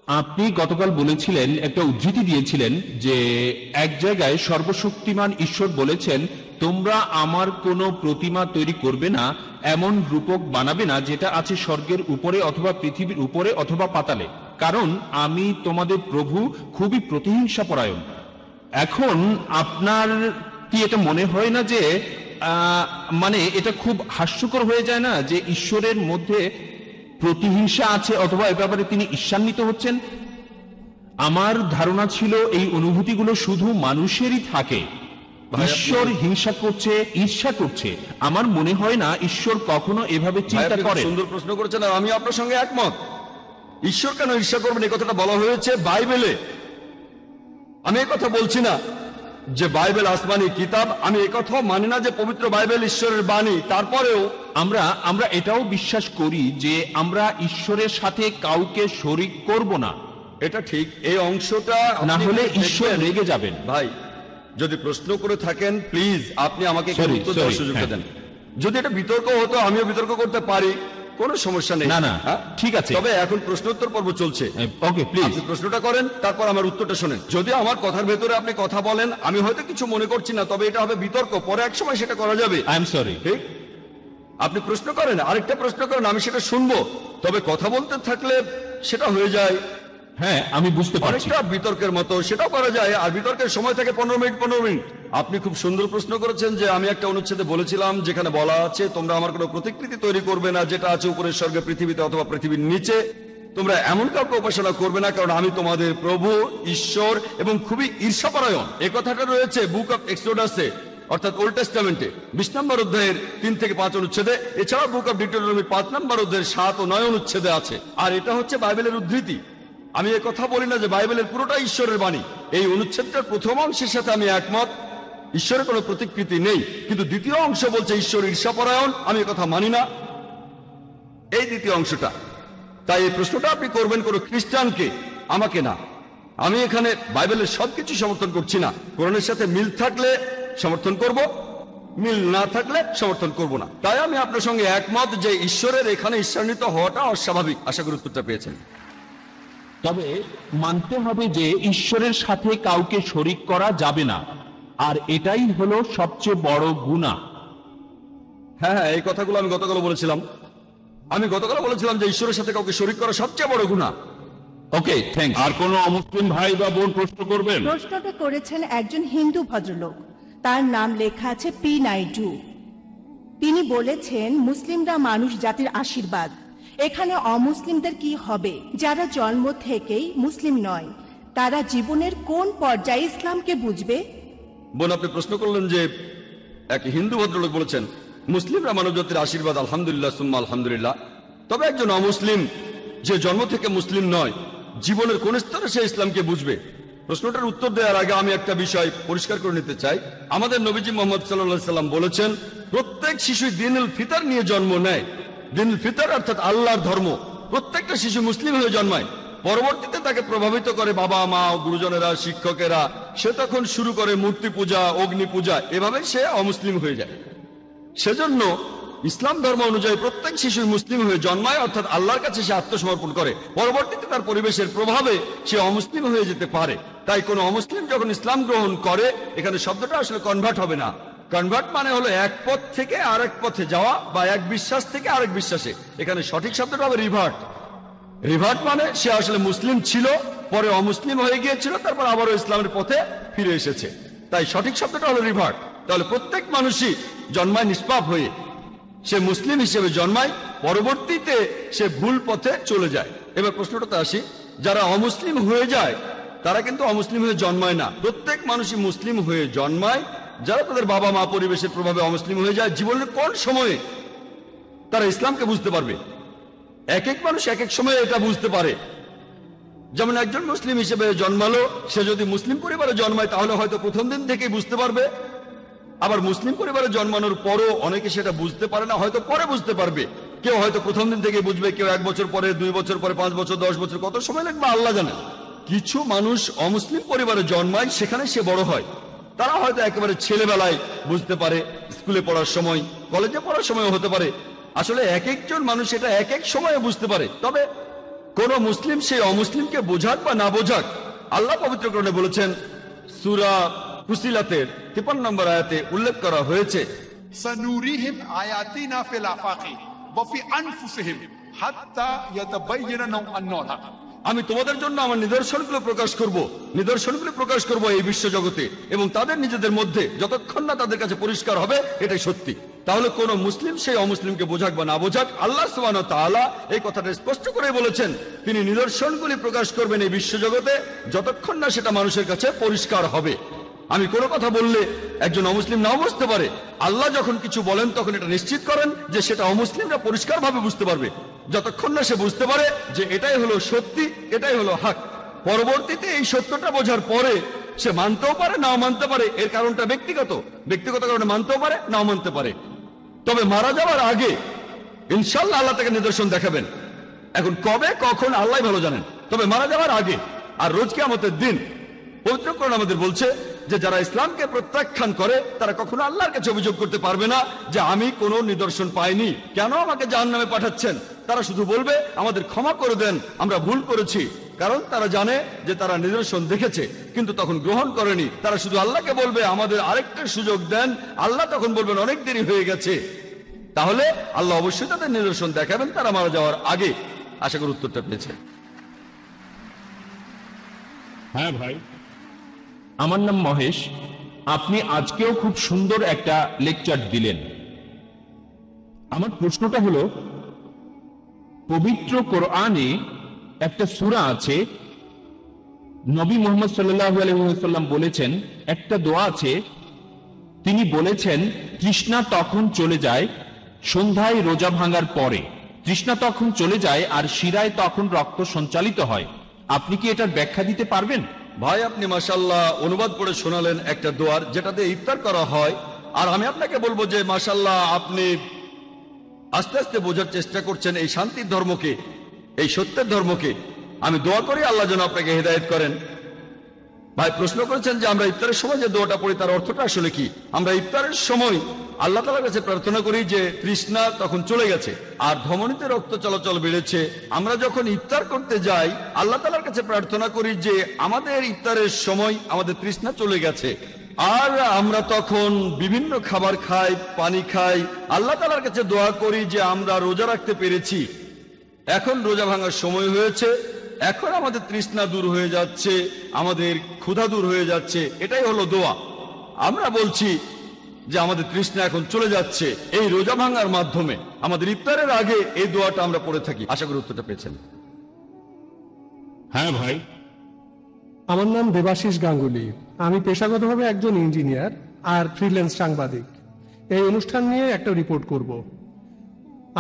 আপনি গতকাল বলেছিলেন, একটা উদ্ধৃতি দিয়েছিলেন যে এক জায়গায় সর্বশক্তিমান ঈশ্বর বলেছেন, তোমরা আমার কোনো প্রতিমা তৈরি করবে না, এমন রূপক বানাবে না যেটা আছে স্বর্গের উপরে অথবা পৃথিবীর উপরে অথবা পাতালে, কারণ আমি তোমাদের প্রভু খুবই প্রতিহিংসা পরায়ণ। এখন আপনার কি এটা মনে হয় না যে মানে এটা খুব হাস্যকর হয়ে যায় না যে ঈশ্বরের মধ্যে প্রতিহিংসা আছে অথবা এ ব্যাপারে তিনি ঈর্ষান্বিত হচ্ছেন? আমার ধারণা ছিল এই অনুভূতিগুলো শুধু মানুষেরই থাকে। ঈশ্বর হিংসা করছে, ঈর্ষা করছে, আমার মনে হয় না ঈশ্বর কখনো এভাবে চিন্তা করে। সুন্দর প্রশ্ন করেছেন, আর আমি আপনার সঙ্গে একমত। ঈশ্বর কেন ঈর্ষা করবেন এই কথাটা বলা হয়েছে বাইবেলে। আমি এই কথা বলছি না যে বাইবেল আসমানি কিতাব, আমি একথাও মানি না যে পবিত্র বাইবেল ঈশ্বরের বাণী। তারপরেও আমরা এটাও বিশ্বাস করি যে আমরা ঈশ্বরের সাথে কাউকে শরীক করব না। এটা ঠিক, এই অংশটা না হলে ঈশ্বর রেগে যাবেন। ভাই, যদি প্রশ্ন করে থাকেন প্লিজ আপনি আমাকে উত্তর দেওয়ার সুযোগ দেন। যদি এটা বিতর্ক হতো আমিও বিতর্ক করতে পারি, কোনো সমস্যা নেই। না না, ঠিক আছে। তবে এখন প্রশ্নোত্তর পর্ব চলছে। ওকে, প্লিজ আপনি প্রশ্নটা করেন, তারপর আমার উত্তরটা শোনেন। যদি আমার কথার ভেতরে আপনি কথা বলেন, আমি হয়তো কিছু মনে করছি না, তবে এটা হবে বিতর্ক, পরে এক সময় সেটা করা যাবে। I am sorry. ঠিক, আপনি প্রশ্ন করেন, আরেকটা প্রশ্ন করেন, আমি সেটা শুনবো। তবে কথা বলতে থাকলে সেটা হয়ে যায়, হ্যাঁ আমি বুঝতে পারছি, অনেকটা বিতর্কের মতো, সেটাও করা যায়। আর বিতর্কের সময় থাকে 15 মিনিট 15 মিনিট। আপনি খুব সুন্দর প্রশ্ন করেছেন যে আমি একটা অনুচ্ছেদে বলেছিলাম যেখানে বলা আছে তোমরা আমার কোনো প্রতিকৃতি তৈরি করবে না যেটা আছে উপরের স্বর্গে, পৃথিবীতে অথবা পৃথিবীর নিচে। তোমরা এমন কাউকে উপাসনা করবে না, কারণ আমি তোমাদের প্রভু ঈশ্বর এবং খুবই ঈর্ষাপরায়ণ। এই কথাটা রয়েছে বুক অফ এক্সোডাসে, অর্থাৎ ওল্ড টেস্টামেন্টে 20 নম্বর অধ্যায়ের 3 থেকে 5 অনুচ্ছেদে। এছাড়া বুক অফ ডিউটেরোনমি 5 নম্বর অধ্যায়ের 7 ও 9 অনুচ্ছেদে আছে। আর এটা হচ্ছে বাইবেলের উদ্ধৃতি। আমি এ কথা বলি না যে বাইবেলের পুরোটা ঈশ্বরের বাণী। এই অনুচ্ছেদটার প্রথম অংশের সাথে আমি একমত, ঈশ্বরের কোনো প্রতিকৃতি নেই, কিন্তু দ্বিতীয় অংশ বলছে ঈশ্বর ঈর্ষাপরায়ণ। আমি এ কথা মানি না, এই দ্বিতীয় অংশটা। তাই এই প্রশ্নটা আপনি করবেন কোনো খ্রিস্টানকে, আমাকে না। আমি এখানে বাইবেলের সবকিছু সমর্থন করছি না। কোরআনের সাথে মিল থাকলে সমর্থন করব, মিল না থাকলে সমর্থন করব না। তাই আমি আপনার সঙ্গে একমত যে ঈশ্বরের এখানে ঈর্ষান্বিত হওয়াটা অস্বাভাবিক। আশা করি উত্তরটা পেয়েছেন। তবে মানতে হবে যে ঈশ্বরের সাথে কাউকে শরীক করা যাবে না, আর এটাই হলো সবচেয়ে বড় গুনাহ। হ্যাঁ, এই কথাগুলো আমি গতকাল বলেছিলাম। যে ঈশ্বরের সাথে কাউকে শরীক করা সবচেয়ে বড় গুনাহ। ওকে, থ্যাঙ্কস। আর কোনো অমুসলিম ভাই বা বোন প্রশ্ন করবেন? প্রশ্নটা করেছেন একজন হিন্দু ভদ্রলোক, তার নাম লেখা আছে পি নাইডু। তিনি বলেছেন মুসলিমরা মানুষ জাতির আশীর্বাদ, এখানে অমুসলিমদের কি হবে যারা জন্ম থেকেই মুসলিম নয়? তারা জীবনের কোন পর্যায়ে ইসলামকে বুঝবে? বোন, আপনি প্রশ্ন করলেন যে এক হিন্দু ভদ্রলোক বলেছেন মুসলিমরা মানব জাতির আশীর্বাদ, আলহামদুলিল্লাহ সুম্মা আলহামদুলিল্লাহ। তবে একজন অমুসলিম যে জন্ম থেকে মুসলিম নয়, জীবনের কোন স্তরে সে ইসলামকে বুঝবে? প্রশ্নটার উত্তর দেওয়ার আগে আমি একটা বিষয় পরিষ্কার করে নিতে চাই। আমাদের নবীজি মোহাম্মদ সাল্লাল্লাহু আলাইহি সাল্লাম বলেছেন প্রত্যেক শিশু দ্বীনুল ফিতর নিয়ে জন্ম নেয়। দ্বীনুল ফিতর অর্থাৎ আল্লাহর ধর্ম। প্রত্যেকটা শিশু মুসলিম হয়ে জন্মায়, পরবর্তীতে তাকে প্রভাবিত করে বাবা মা, গুরুজনেরা, শিক্ষকেরা। সে তখন শুরু করে মূর্তি পূজা, অগ্নি পূজা, এভাবে সে অমুসলিম হয়ে যায়। সেজন্য ইসলাম ধর্ম অনুযায়ী প্রত্যেক শিশু মুসলিম হয়ে জন্মায়, অর্থাৎ আল্লাহর কাছে সে আত্মসমর্পণ করে। পরবর্তীতে তার পরিবেশের প্রভাবে সে অমুসলিম হয়ে যেতে পারে। তাই কোন অমুসলিম যখন ইসলাম গ্রহণ করে, এখানে শব্দটা আসলে কনভার্ট হবে না। কনভার্ট মানে হলো এক পথ থেকে আরেক পথে যাওয়া, বা এক বিশ্বাস থেকে আরেক বিশ্বাসে। এখানে সঠিক শব্দটা হবে রিভার্ট। রিভার্ট মানে সে আসলে মুসলিম ছিল, পরে অমুসলিম হয়ে গিয়েছিল, তারপর আবারও ইসলামের পথে ফিরে এসেছে। তাই সঠিক শব্দটা হলো রিভার্ট। তাহলে প্রত্যেক মানুষই জন্মায় নিষ্পাপ হয়ে, সে মুসলিম হিসেবে জন্মায়, পরবর্তীতে সে ভুল পথে চলে যায়। এবার প্রশ্নটাতে আসি, যারা অমুসলিম হয়ে যায় তারা কিন্তু অমুসলিম হয়ে জন্মায় না। প্রত্যেক মানুষই মুসলিম হয়ে জন্মায়। যারা তাদের বাবা মা পরিবেশের প্রভাবে অমুসলিম হয়ে যায়, জীবনের কোন সময়ে তারা ইসলামকে বুঝতে পারবে? এক এক মানুষ এক এক সময় এটা বুঝতে পারে। যেমন একজন মুসলিম হিসেবে জন্মালো, সে যদি মুসলিম পরিবারে জন্মায় তাহলে হয়তো প্রথম দিন থেকেই বুঝতে পারবে। আবার মুসলিম পরিবারে জন্মানোর পরও অনেকে সেটা বুঝতে পারে না, হয়তো পরে বুঝতে পারবে। কেউ হয়তো প্রথম দিন থেকে বুঝবে, কেউ 1 বছর পরে, 2 বছর পরে, 5 বছর, 10 বছর, কত সময় লাগবে আল্লাহ জানেন। কিছু মানুষ অমুসলিম পরিবারে জন্মায়, সেখানে সে বড় হয়। তারা হয়তো একেবারে ছেলেবেলায় বুঝতে পারে, স্কুলে পড়ার সময়, কলেজে পড়ার সময় হতে পারে। আসলে এক একজন মানুষ এটা এক এক সময়ে বুঝতে পারে। তবে কোন মুসলিম সেই অমুসলিমকে বোঝাক বা না বোঝাক, আল্লাহ পবিত্রকরণে বলেছেন, সূরা ফুসিলাতের 53 নম্বর আয়াতে উল্লেখ করা হয়েছে, سنوريهم آياتنا في الآفاق وفي أنفسهم حتى يتبين لهم أنه الحق। আমি তোমাদের জন্য আমার নিদর্শনগুলো প্রকাশ করব এই বিশ্ব জগতে এবং তাদের নিজেদের মধ্যে, যতক্ষণ না তাদের কাছে পরিষ্কার হবে এটাই সত্যি। তাহলে কোন মুসলিম সেই অমুসলিমকে বোঝাক বা না বোঝাক, আল্লাহ সুবহানাহু ওয়া তাআলা এই কথাটা স্পষ্ট করে বলেছেন, তিনি নিদর্শনগুলি প্রকাশ করবেন এই বিশ্ব জগতে যতক্ষণ না সেটা মানুষের কাছে পরিষ্কার হবে। আমি কোনো কথা বললে একজন অমুসলিম নাও বুঝতে পারে, আল্লাহ যখন কিছু বলেন তখন এটা নিশ্চিত করেন যে সেটা অমুসলিমরা পরিষ্কারভাবে বুঝতে পারবে, যতক্ষণ না সে বুঝতে পারে যে এটাই হলো সত্যি, এটাই হলো হক। পরবর্তীতে এই সত্যটা বোঝার পরে সে মানতেও পারে নাও মানতে পারে, এর কারণটা ব্যক্তিগত কারণে মানতেও পারে নাও মানতে পারে। তবে মারা যাওয়ার আগে ইনশাআল্লাহ আল্লাহ তাকে নিদর্শন দেখাবেন। এখন কবে কখন আল্লাহ ভালো জানেন, তবে মারা যাওয়ার আগে আর রোজ কিয়ামতের দিন পবিত্র কোরআন আমাদের বলছে যে যারা ইসলামকে প্রত্যাখ্যান করে তারা কখনো আল্লাহর কাছে অভিযোগ করতে পারবে না যে আমি কোনো নিদর্শন পাইনি, কেন আমাকে জাহান্নামে পাঠাচ্ছেন। তারা শুধু বলবে আমাদের ক্ষমা করে দেন, আমরা ভুল করেছি। কারণ তারা জানে যে তারা নিদর্শন দেখেছে কিন্তু তখন গ্রহণ করেনি। তারা শুধু আল্লাহকে বলবে আমাদের আরেকটা সুযোগ দেন, আল্লাহ তখন বলবেন অনেক দেরি হয়ে গেছে। তাহলে আল্লাহ অবশ্যই তাদের নিদর্শন দেখাবেন তারা মারা যাওয়ার আগে। আশা করি উত্তরটা পেয়েছে। হ্যাঁ ভাই, আমার নাম মহেশ। আপনি আজকেও খুব সুন্দর একটা লেকচার দিলেন। আমার প্রশ্নটা হলো, পবিত্র কোরআনে একটা সূরা আছে, নবী মুহাম্মদ সাল্লাল্লাহু আলাইহি ওয়াসাল্লাম বলেছেন, একটা দোয়া আছে, তিনি বলেছেন তৃষ্ণা তখন চলে যায় সন্ধ্যায় রোজা ভাঙার পরে, তৃষ্ণা তখন চলে যায় আর শিরায় তখন রক্ত সঞ্চালিত হয়। আপনি কি এটার ব্যাখ্যা দিতে পারবেন? ভাই, আপনি মাশাআল্লাহ অনুবাদ করে শোনালেন একটা দোয়ার যেটাতে ইফতার করা হয়। আর আমি আপনাকে বলবো যে মাশাআল্লাহ আপনি আস্তে আস্তে বোঝার চেষ্টা করছেন এই শান্তির ধর্মকে, এই সত্যের ধর্মকে। আমি দোয়া করি আল্লাহ যেন আপনাকে হেদায়েত করেন। ভাই প্রশ্ন করেছেন যে আমরা ইফতারের সময় যে দোয়াটা পড়ি তার অর্থটা আসলে কি। আমরা ইফতারের সময় আল্লাহ তাআলার কাছে প্রার্থনা করি যে তৃষ্ণা তখন চলে গেছে আর ধমনীতে রক্ত চলাচল বেড়েছে। আমরা যখন ইফতার করতে যাই আল্লাহ তাআলার কাছে প্রার্থনা করি যে আমাদের ইফতারের সময় আমাদের তৃষ্ণা চলে গেছে, আর আমরা তখন বিভিন্ন খাবার খাই, পানি খাই, আল্লাহ তাআলার কাছে দোয়া করি যে আমরা রোজা রাখতে পেরেছি, এখন রোজা ভাঙার সময় হয়েছে, এখন আমাদের তৃষ্ণা দূর হয়ে যাচ্ছে, আমাদের ক্ষুধা দূর হয়ে যাচ্ছে। এটাই হলো দোয়া। আমরা বলছি যে আমাদের তৃষ্ণা এখন চলে যাচ্ছে এই রোজা ভাঙার মাধ্যমে। আমাদের ইফতারের আগে এই দোয়াটা আমরা পড়ে থাকি। আশা করি উত্তরটা পেয়েছেন। হ্যাঁ ভাই। আমার নাম দেবাশিস গাঙ্গুলি। আমি পেশাগতভাবে একজন ইঞ্জিনিয়ার আর ফ্রিল্যান্স সাংবাদিক। এই অনুষ্ঠান নিয়ে একটা রিপোর্ট করব।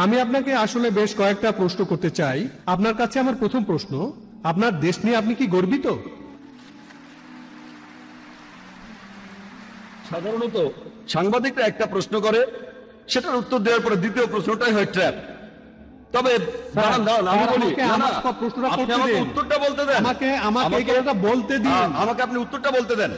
আমি আপনাকে আসলে বেশ কয়েকটা প্রশ্ন করতে চাই। আপনার কাছে আমার প্রথম প্রশ্ন, আপনার দেশ নিয়ে আপনি কি গর্বিত? সাধারণত সাংবাদিকরা একটা প্রশ্ন করে, সেটার উত্তর দেওয়ার পরে দ্বিতীয় প্রশ্নটাই হয় ট্র্যাপ। তবে দাঁড়ান, আমি বলি, না না, আপনি আমাকে উত্তরটা বলতে দেন। আমাকে এই কথাটা বলতে দিন। আমাকে আপনি উত্তরটা বলতে দেন।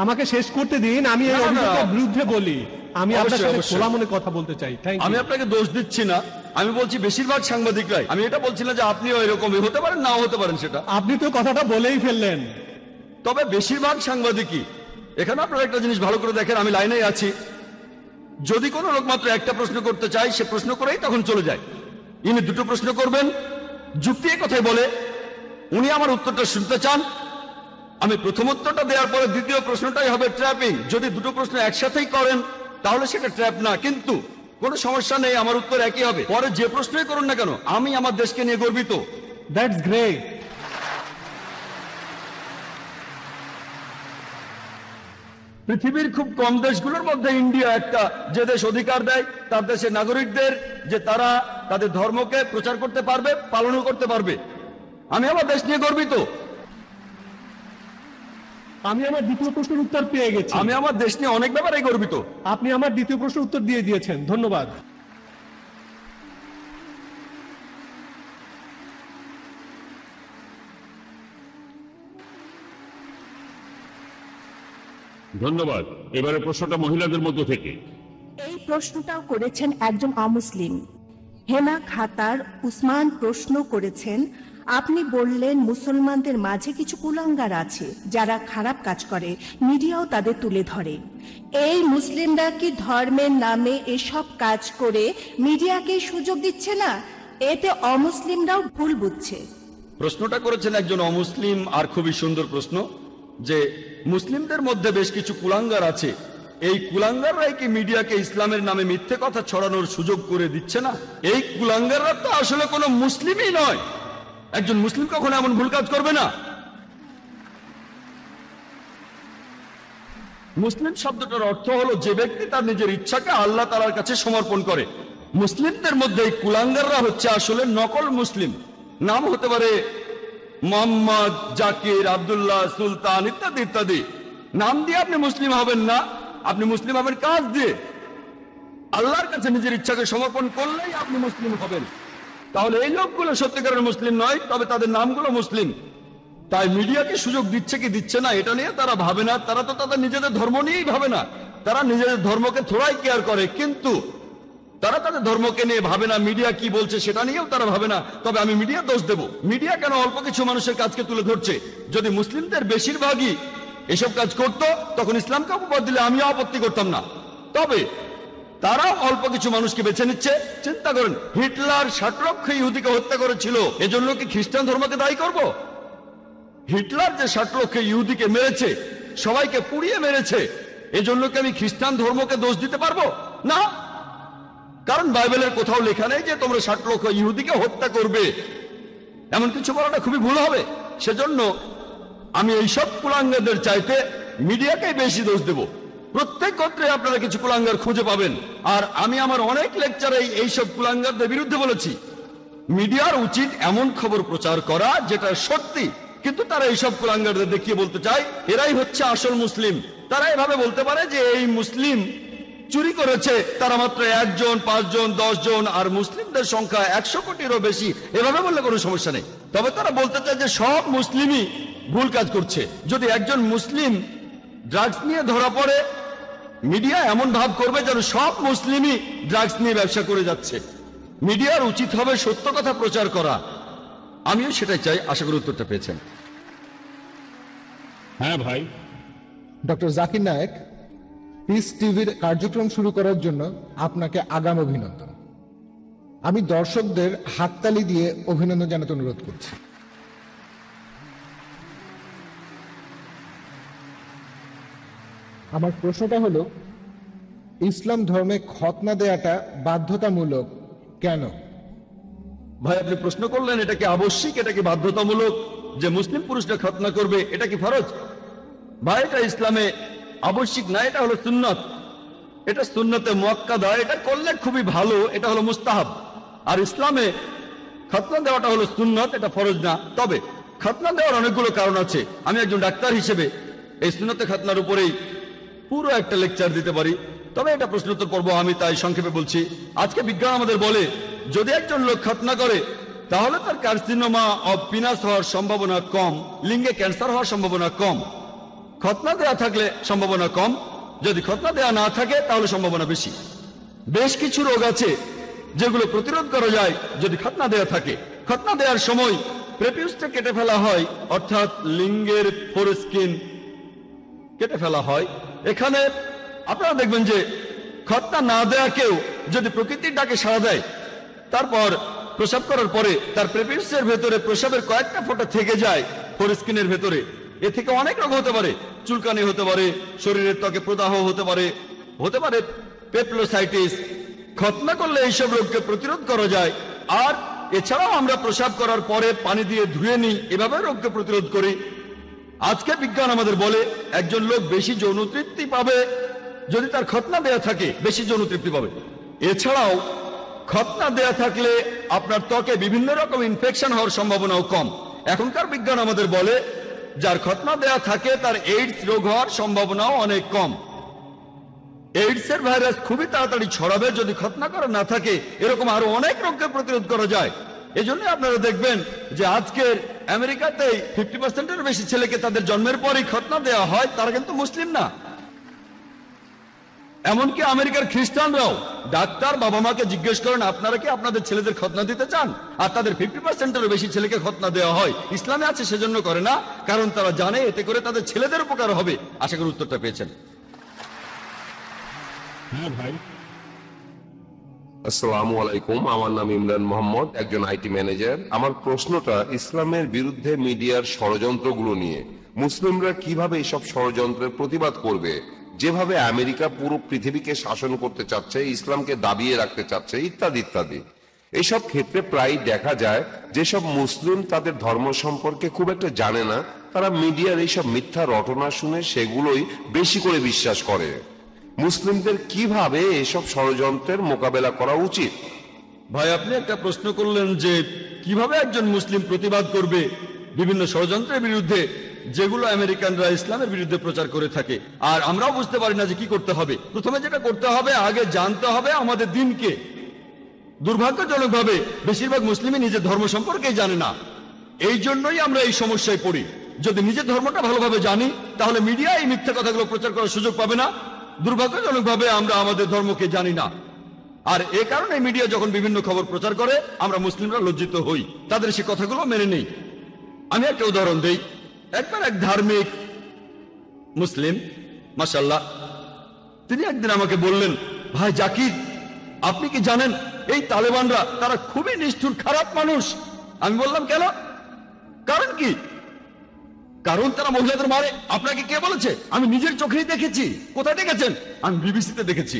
আমাকে শেষ করতে দিন। আমি এই অভিযোগের বিরুদ্ধে বলি। আমি আপনার সাথে অবশ্যই। খোলা মনে কথা বলতে চাই। Thank you. আমি আপনাকে দোষ দিচ্ছি না, আমি বলছি বেশিরভাগ সাংবাদিকরাই। আমি এটা বলছি না যে আপনিও এরকমই হতে পারেন, নাও হতে পারেন, সেটা আপনি তো কথাটা বলেই ফেললেন। তবে বেশিরভাগ সাংবাদিকই, এখানে আপনারা একটা জিনিস ভালো করে দেখেন, আমি লাইনেই আছি, যদি কোনো লোক মাত্র একটা প্রশ্ন করতে চায় সে প্রশ্ন করেই তখন চলে যায়। ইনি দুটো প্রশ্ন করবেন, যুক্তি কথাই বলে, উনি আমার উত্তরটা শুনতে চান, আমি প্রথম উত্তরটা দেওয়ার পরে দ্বিতীয় প্রশ্নটাই হবে ট্র্যাপিং। যদি দুটো প্রশ্ন একসাথেই করেন তাহলে সেটা ট্র্যাপ না, কিন্তু কোনো সমস্যা নেই, আমার উত্তর একই হবে। পরে যে প্রশ্নই করুন না কেন, আমি আমার দেশকে নিয়ে গর্বিত। That's great. পৃথিবীর খুব কম দেশগুলোর মধ্যে ইন্ডিয়া একটা, যে দেশ অধিকার দেয় তার দেশের নাগরিকদের যে তারা তাদের ধর্মকে প্রচার করতে পারবে, পালনও করতে পারবে। আমি আমার দেশ নিয়ে গর্বিত। আমি আমার দ্বিতীয় প্রশ্নের উত্তর পেয়ে গেছি। আমি আমার দেশ নিয়ে অনেক ব্যাপারে গর্বিত। আপনি আমার দ্বিতীয় প্রশ্নের উত্তর দিয়ে দিয়েছেন, ধন্যবাদ। ধন্যবাদ। এবারে প্রশ্নটা মহিলাদের মধ্য থেকে। এই প্রশ্নটাও করেছেন একজন অমুসলিম। হেনা খাতার উসমান প্রশ্ন করেছেন, আপনি বললেন মুসলমানদের মাঝে কিছু কুলাঙ্গার আছে যারা খারাপ কাজ করে, মিডিয়াও তাদের তুলে ধরে। এই মুসলিমরা কি ধর্মের নামে এসব কাজ করে মিডিয়াকে সুযোগ দিচ্ছে না? এতে অমুসলিমরাও ভুল বুঝছে। প্রশ্নটা করেছেন একজন অমুসলিম, আর খুবই সুন্দর প্রশ্ন, যে মুসলিমদের মধ্যে বেশ কিছু কুলাঙ্গার আছে, এই কুলাঙ্গাররাই কি মিডিয়াকে ইসলামের নামে মিথ্যে কথা ছড়ানোর সুযোগ করে দিচ্ছে না? এই কুলাঙ্গাররা তো আসলে কোনো মুসলিমই নয়। একজন মুসলিম কখনো এমন ভুল কাজ করবে না। মুসলিম শব্দটার অর্থ হলো যে ব্যক্তি তার নিজের ইচ্ছাকে আল্লাহ তাআলার কাছে সমর্পণ করে। মুসলিমদের মধ্যে এই কুলাঙ্গাররা হচ্ছে আসলে নকল মুসলিম। নাম হতে পারে মোহাম্মদ, জাকির, আব্দুল্লাহ, সুলতান ইত্যাদি ইত্যাদি। নাম দিয়ে আপনি মুসলিম হবেন না, আপনি মুসলিম হবেন কাজ দিয়ে। আল্লাহর কাছে নিজের ইচ্ছাকে সমর্পণ করলেই আপনি মুসলিম হবেন। তাহলে এই লোকগুলো সত্যিকারের মুসলিম নয়, তবে তাদের নামগুলো মুসলিম। তাই মিডিয়াকে সুযোগ দিচ্ছে কি দিচ্ছে না এটা নিয়ে তারা ভাবে না। তারা তো তাদের নিজেদের ধর্ম নিয়েই ভাবে না, তারা নিজেদের ধর্মকে থোড়াই কেয়ার করে, কিন্তু তারা তাদের ধর্মকে নিয়ে ভাবে না। মিডিয়া কি বলছে সেটা নিয়েও তারা ভাবে না। তবে আমি মিডিয়া দোষ দেব, মিডিয়া কেন অল্প কিছু মানুষের কাজকে তুলে ধরছে? যদি মুসলিমদের বেশিরভাগই এসব কাজ করত তখন ইসলামকে অপবাদ দিলে আমিও আপত্তি করতাম না। তবে তারা অল্প কিছু মানুষকে বেছে নিচ্ছে। চিন্তা করেন, হিটলার 60 লক্ষ ইহুদিকে হত্যা করেছিল, এজন্য কি খ্রিস্টান ধর্মকে দায়ী করব? হিটলার যে 60 লক্ষ ইহুদিকে মেরেছে, সবাইকে পুড়িয়ে মেরেছে, এজন্য কি আমি খ্রিস্টান ধর্মকে দোষ দিতে পারবো না? কারণ বাইবেলের কোথাও লেখা নেই যে তোমরা 60 লক্ষ ইহুদিকে হত্যা করবে। এমন কিছু বলাটা খুবই ভুল হবে। সেজন্য আমি এইসব কুলাঙ্গারদের চাইতে মিডিয়াকেই বেশি দোষ দেব। প্রত্যেক ক্ষেত্রে আপনারা কিছু কুলাঙ্গার খুঁজে পাবেন, আর আমি আমার অনেক লেকচারে এইসব কুলাঙ্গারদের বিরুদ্ধে বলেছি। মিডিয়ার উচিত এমন খবর প্রচার করা যেটা সত্যি, কিন্তু তারা এইসব কুলাঙ্গারদের দেখিয়ে বলতে চায় এরাই হচ্ছে আসল মুসলিম। তারা এভাবে বলতে পারে যে এই মুসলিম চুরি করেছে তারা মাত্র 1 জন, 5 জন, 10 জন, আর মুসলিমদের সংখ্যা 100 কোটিরও বেশি। এভাবে বললে কোনো সমস্যা নেই। তবে তারা বলতে চায় যে সব মুসলিমই ভুল কাজ করছে। যদি একজন মুসলিম ড্রাগস নিয়ে ধরা পড়ে, মিডিয়া এমন ভাব করবে যেন সব মুসলিমই ড্রাগস নিয়ে ব্যবসা করে যাচ্ছে। মিডিয়ার উচিত হবে সত্য কথা প্রচার করা। আমিও সেটাই চাই। আশা করি উত্তরটা পেয়েছেন। হ্যাঁ ভাই, ডক্টর জাকির নায়েক, পিস টিভির কার্যক্রম শুরু করার জন্য আপনাকে আগাম অভিনন্দন। আমি দর্শকদের হাততালি দিয়ে অভিনন্দন জানাতে অনুরোধ করছি। আমার প্রশ্নটা হলো, ইসলাম ধর্মে খতনা দেয়াটা বাধ্যতামূলক কেন? ভাই, আপনি প্রশ্ন করলেন এটা কি আবশ্যিক, এটা কি বাধ্যতামূলক যে মুসলিম পুরুষরা খতনা করবে, এটা কি ফরজ? ভাই, এটা ইসলামে আবশ্যিক না, এটা হলো সুন্নত। এটা সুন্নতে মুআক্কাদা, এটা করলে খুবই ভালো, এটা হলো মুস্তাহাব। আর ইসলামে খতনা দেওয়াটা হলো সুন্নত, এটা ফরজ না। তবে খতনা দেওয়ার অনেকগুলো কারণ আছে। আমি একজন ডাক্তার হিসেবে এই সুন্নতে খতনার উপরেই পুরো একটা লেকচার দিতে পারি, তবে এটা প্রশ্নোত্তর পর্ব, আমি তাই সংক্ষেপে বলছি। আজকে বিজ্ঞান আমাদের বলে যদি একজন লোক খতনা করে তাহলে তার কার্সিনোমা অব পিনাস হওয়ার সম্ভাবনা কম, লিঙ্গে ক্যান্সার হওয়ার সম্ভাবনা কম। খতনা দেয়া থাকলে সম্ভাবনা কম, যদি খতনা দেয়া না থাকে তাহলে সম্ভাবনা বেশি। বেশ কিছু রোগ আছে যেগুলো প্রতিরোধ করা যায় যদি খতনা দেয়া থাকে। খতনা দেওয়ার সময় প্রেপিউসটা কেটে ফেলা হয়, অর্থাৎ লিঙ্গের ফোরস্কিন কেটে ফেলা হয়। এখানে আপনারা দেখবেন যে খতনা না দেয়া কেউ যদি প্রকৃতির ডাকে সাড়া দেয়, তারপর প্রসাব করার পরে তার প্রেপিউসের ভেতরে প্রসাবের কয়েকটা ফোঁটা থেকে যায় ফোরস্কিনের ভেতরে, এ থেকে অনেক রোগ হতে পারে। চুলকানি হতে পারে, শরীরের ত্বকে প্রদাহ হতে পারে, হতে পারে পেপলোসাইটিস। খতনা করলে এইসব রোগকে প্রতিরোধ করা যায়। আর এছাড়াও আমরা প্রসাব করার পরে পানি দিয়ে ধুয়ে নিই, এভাবে রোগকে প্রতিরোধ করি। আজকে বিজ্ঞান আমাদের বলে একজন লোক বেশি যৌন তৃপ্তি পাবে যদি তার খতনা দেয়া থাকে, বেশি যৌন তৃপ্তি পাবে। এছাড়াও খতনা দেয়া থাকলে আপনার ত্বকে বিভিন্ন রকম ইনফেকশন হওয়ার সম্ভাবনাও কম। এখনকার বিজ্ঞান আমাদের বলে যার খতনা দেয়া থাকে তার এইডস রোগ হওয়ার সম্ভাবনাও অনেক কম। এইডস এর ভাইরাস খুবই তাড়াতাড়ি ছড়াবে যদি খতনা করা না থাকে। এরকম আরো অনেক রোগকে প্রতিরোধ করা যায়। এজন্য আপনারা দেখবেন যে আজকের আমেরিকাতেই 50%-এর বেশি ছেলেকে তাদের জন্মের পরেই খতনা দেওয়া হয়, তারা কিন্তু মুসলিম না। এমনকি আমেরিকার খ্রিস্টানরাও ডাক্তার বাবা মাকে জিজ্ঞেস করেন আপনারা কি আপনাদের ছেলেদের খতনা দিতে চান, আর তাদের 50%-এরও বেশি ছেলেকে খতনা দেওয়া হয়। ইসলামে আছে সেজন্য করে না, কারণ তারা জানে এতে করে তাদের ছেলেদের উপকার হবে। আশা করি উত্তরটা পেয়েছেন। হ্যাঁ ভাই, আসসালামু আলাইকুম, আমার নাম ইমরান মোহাম্মদ, একজন আইটি ম্যানেজার। আমার প্রশ্নটা ইসলামের বিরুদ্ধে মিডিয়ার ষড়যন্ত্রগুলো নিয়ে। মুসলিমরা কিভাবে এসব ষড়যন্ত্রের প্রতিবাদ করবে? যেভাবে আমেরিকা পুরো পৃথিবীকে শাসন করতে চাচ্ছে, ইসলামকে দাবিয়ে রাখতে চাচ্ছে, ইত্যাদি ইত্যাদি। এইসব ক্ষেত্রে প্রায় দেখা যায় যেসব মুসলিম তাদের ধর্ম সম্পর্কে খুব একটা জানে না, তারা মিডিয়ার এইসব মিথ্যা রটনা শুনে সেগুলোই বেশি করে বিশ্বাস করে। মুসলিমদের কিভাবে এসব ষড়যন্ত্রের মোকাবেলা করা উচিত? ভাই, আপনি একটা প্রশ্ন করলেন যে কিভাবে একজন মুসলিম প্রতিবাদ করবে বিভিন্ন ষড়যন্ত্রের বিরুদ্ধে যেগুলো আমেরিকানরা ইসলামের বিরুদ্ধে প্রচার করে থাকে, আর আমরাও বুঝতে পারি না যে কি করতে হবে। প্রথমে যেটা করতে হবে, আগে জানতে হবে আমাদের দিনকে। দুর্ভাগ্যজনকভাবে বেশিরভাগ মুসলিমই নিজের ধর্ম সম্পর্কেই জানে না। এই জন্যই আমরা এই সমস্যায় পড়ি। যদি নিজের ধর্মটা ভালোভাবে জানি, তাহলে মিডিয়া এই মিথ্যা কথাগুলো প্রচার করার সুযোগ পাবে না। দুর্ভাগ্যজনকভাবে আমরা আমাদের ধর্মকে জানি না, আর এ কারণে মিডিয়া যখন বিভিন্ন খবর প্রচার করে আমরা মুসলিমরা লজ্জিত হই, তাদের সে কথাগুলো মেনে নেই। আমি একটা উদাহরণ দেই। একবার এক ধার্মিক মুসলিম, মাশাআল্লাহ, তিনি একদিন আমাকে বললেন, ভাই জাকির, আপনি কি জানেন এই তালেবানরা তারা খুবই নিষ্ঠুর, খারাপ মানুষ। আমি বললাম কেন? কারণ কি? কারণ তারা মহিলাদের মারে। আপনাকে কে বলেছে? আমি নিজের চোখেই দেখেছি। কোথায় দেখেছেন? আমি বিবিসিতে দেখেছি।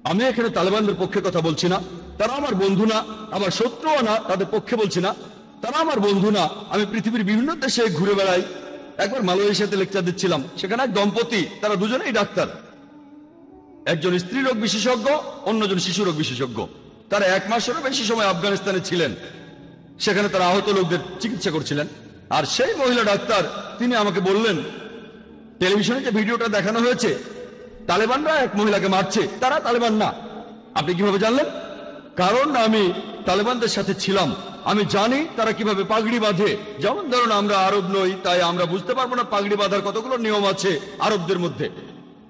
আমি এখানে তালেবানদের পক্ষে কথা বলছি না, তারা আমার বন্ধু না, আমার শত্রুও না, তাদের পক্ষে বলছি না, তারা আমার বন্ধু না। আমি পৃথিবীর বিভিন্ন দেশে ঘুরে বেড়াই। একবার মালয়েশিয়াতে লেকচার দিচ্ছিলাম, সেখানে এক দম্পতি, তারা দুজনেই ডাক্তার, একজন স্ত্রী রোগ বিশেষজ্ঞ, অন্যজন শিশু রোগ বিশেষজ্ঞ। তারা 1 মাসেরও বেশি সময় আফগানিস্তানে ছিলেন, সেখানে তারা আহত লোকদের চিকিৎসা করছিলেন। আর সেই মহিলা ডাক্তার, তিনি আমাকে বললেন, টেলিভিশনে যে ভিডিওটা দেখানো হয়েছে, তালেবানরা এক মহিলাকে মারছে, তারা তালেবান না। আপনি কিভাবে জানলেন? কারণ আমি তালেবানদের সাথে ছিলাম, আমি জানি তারা কিভাবে পাগড়ি বাঁধে। যেমন ধরুন, আমরা আরব নই, তাই আমরা বুঝতে পারবো না পাগড়ি বাঁধার কতগুলো নিয়ম আছে আরবদের মধ্যে।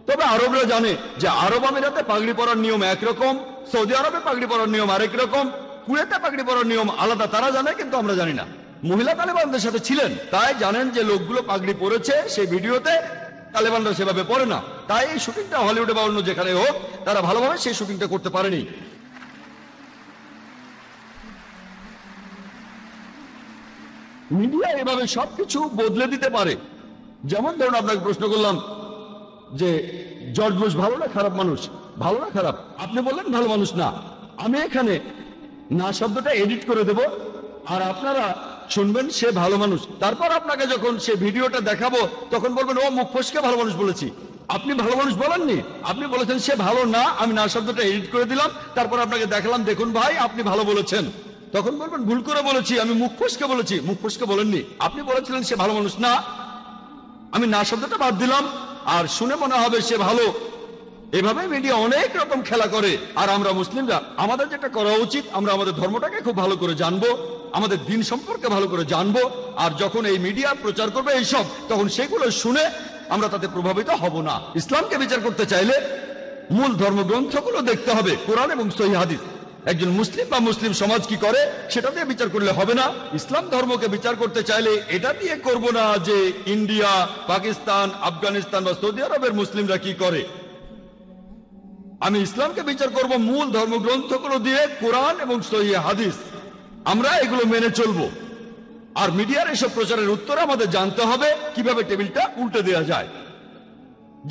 তবে আরবরা জানে যে আরব আমিরাতে পাগড়ি পরার নিয়ম একরকম, সৌদি আরবে পাগড়ি পরার নিয়ম আরেক রকম, কুয়েতে পাগড়ি পরার নিয়ম আলাদা। তারা জানে, কিন্তু আমরা জানি না। মহিলা তালেবানদের সাথে ছিলেন, তাই জানেন যে লোকগুলো পাগড়ি পরেছে সেই ভিডিওতে, তালেবানরা সেভাবে পড়ে না। তাই এই শুটিংটা হলিউডে বা অন্য যেখানে হোক, তারা ভালোভাবে সেই শুটিংটা করতে পারেনি। মিডিয়া এভাবে সবকিছু বদলে দিতে পারে। যেমন ধরুন, আপনাকে প্রশ্ন করলাম যে জর্জ বুশ ভালো না খারাপ মানুষ? ভালো না খারাপ? আপনি বললেন ভালো মানুষ না। আমি এখানে না শব্দটা এডিট করে দেব, আর আপনারা শুনবেন সে ভালো মানুষ। তারপর আপনাকে যখন সে ভিডিওটা দেখাবো, তখন বলবেন, ও মুখ ফসকে ভালো মানুষ বলেছি। আপনি ভালো মানুষ বলেননি, আপনি বলেছেন সে ভালো না। আমি না শব্দটা এডিট করে দিলাম, তারপর আপনাকে দেখালাম, দেখুন ভাই, আপনি ভালো বলেছেন। তখন বলবেন, ভুল করে বলেছি, আমি মুখ ফসকে বলেছি। মুখ ফসকে বলেননি, আপনি বলেছিলেন সে ভালো মানুষ না। আমি না শব্দটা বাদ দিলাম, আর শুনে মনে হবে সে ভালো। এভাবে মিডিয়া অনেক রকম খেলা করে। আর আমরা মুসলিমরা, আমাদের যেটা করা উচিত, আমরা আমাদের ধর্মটাকে খুব ভালো করে জানবো, আমাদের দিন সম্পর্কে ভালো করে জানবো। আর যখন এই মিডিয়া প্রচার করবে এইসব, তখন সেগুলো শুনে আমরা তাতে প্রভাবিত হব না। ইসলামকে বিচার করতে চাইলে মূল ধর্মগ্রন্থগুলো দেখতে হবে, কোরআন এবং সহিহ হাদিস। একজন মুসলিম বা মুসলিম সমাজ কি করে সেটা দিয়ে বিচার করলে হবে না। ইসলাম ধর্মকে বিচার করতে চাইলে এটা দিয়ে করব না যে ইন্ডিয়া, পাকিস্তান, আফগানিস্তান বা সৌদি আরবের মুসলিমরা কি করে। আমি ইসলামকে বিচার করব মূল ধর্মগ্রন্থগুলো দিয়ে, কোরআন এবং সহিহ হাদিস। আমরা এগুলো মেনে চলবো। আর মিডিয়ার এসব প্রচারের উত্তর আমাদের জানতে হবে কিভাবে টেবিলটা উল্টে দেওয়া যায়।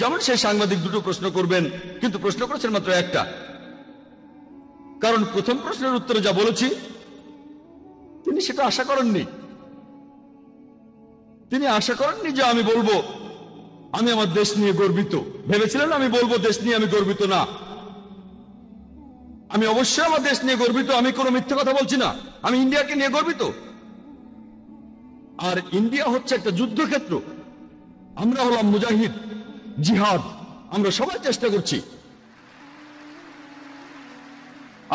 যেমন সেই সাংবাদিক দুটো প্রশ্ন করবেন, কিন্তু প্রশ্ন করেছেন মাত্র একটা। কারণ প্রথম প্রশ্নের উত্তরে যা বলেছি, তিনি সেটা আশা করেননি। তিনি আশা করেননি যে আমি বলবো আমি আমার দেশ নিয়ে গর্বিত। ভেবেছিলেন আমি বলবো দেশ নিয়ে আমি গর্বিত না। আমি অবশ্যই আমার দেশ নিয়ে গর্বিত, আমি কোনো মিথ্যে কথা বলছি না। আমি ইন্ডিয়াকে নিয়ে গর্বিত। আর ইন্ডিয়া হচ্ছে একটা যুদ্ধক্ষেত্র। আমরা হলাম মুজাহিদ, জিহাদ, আমরা সবাই চেষ্টা করছি।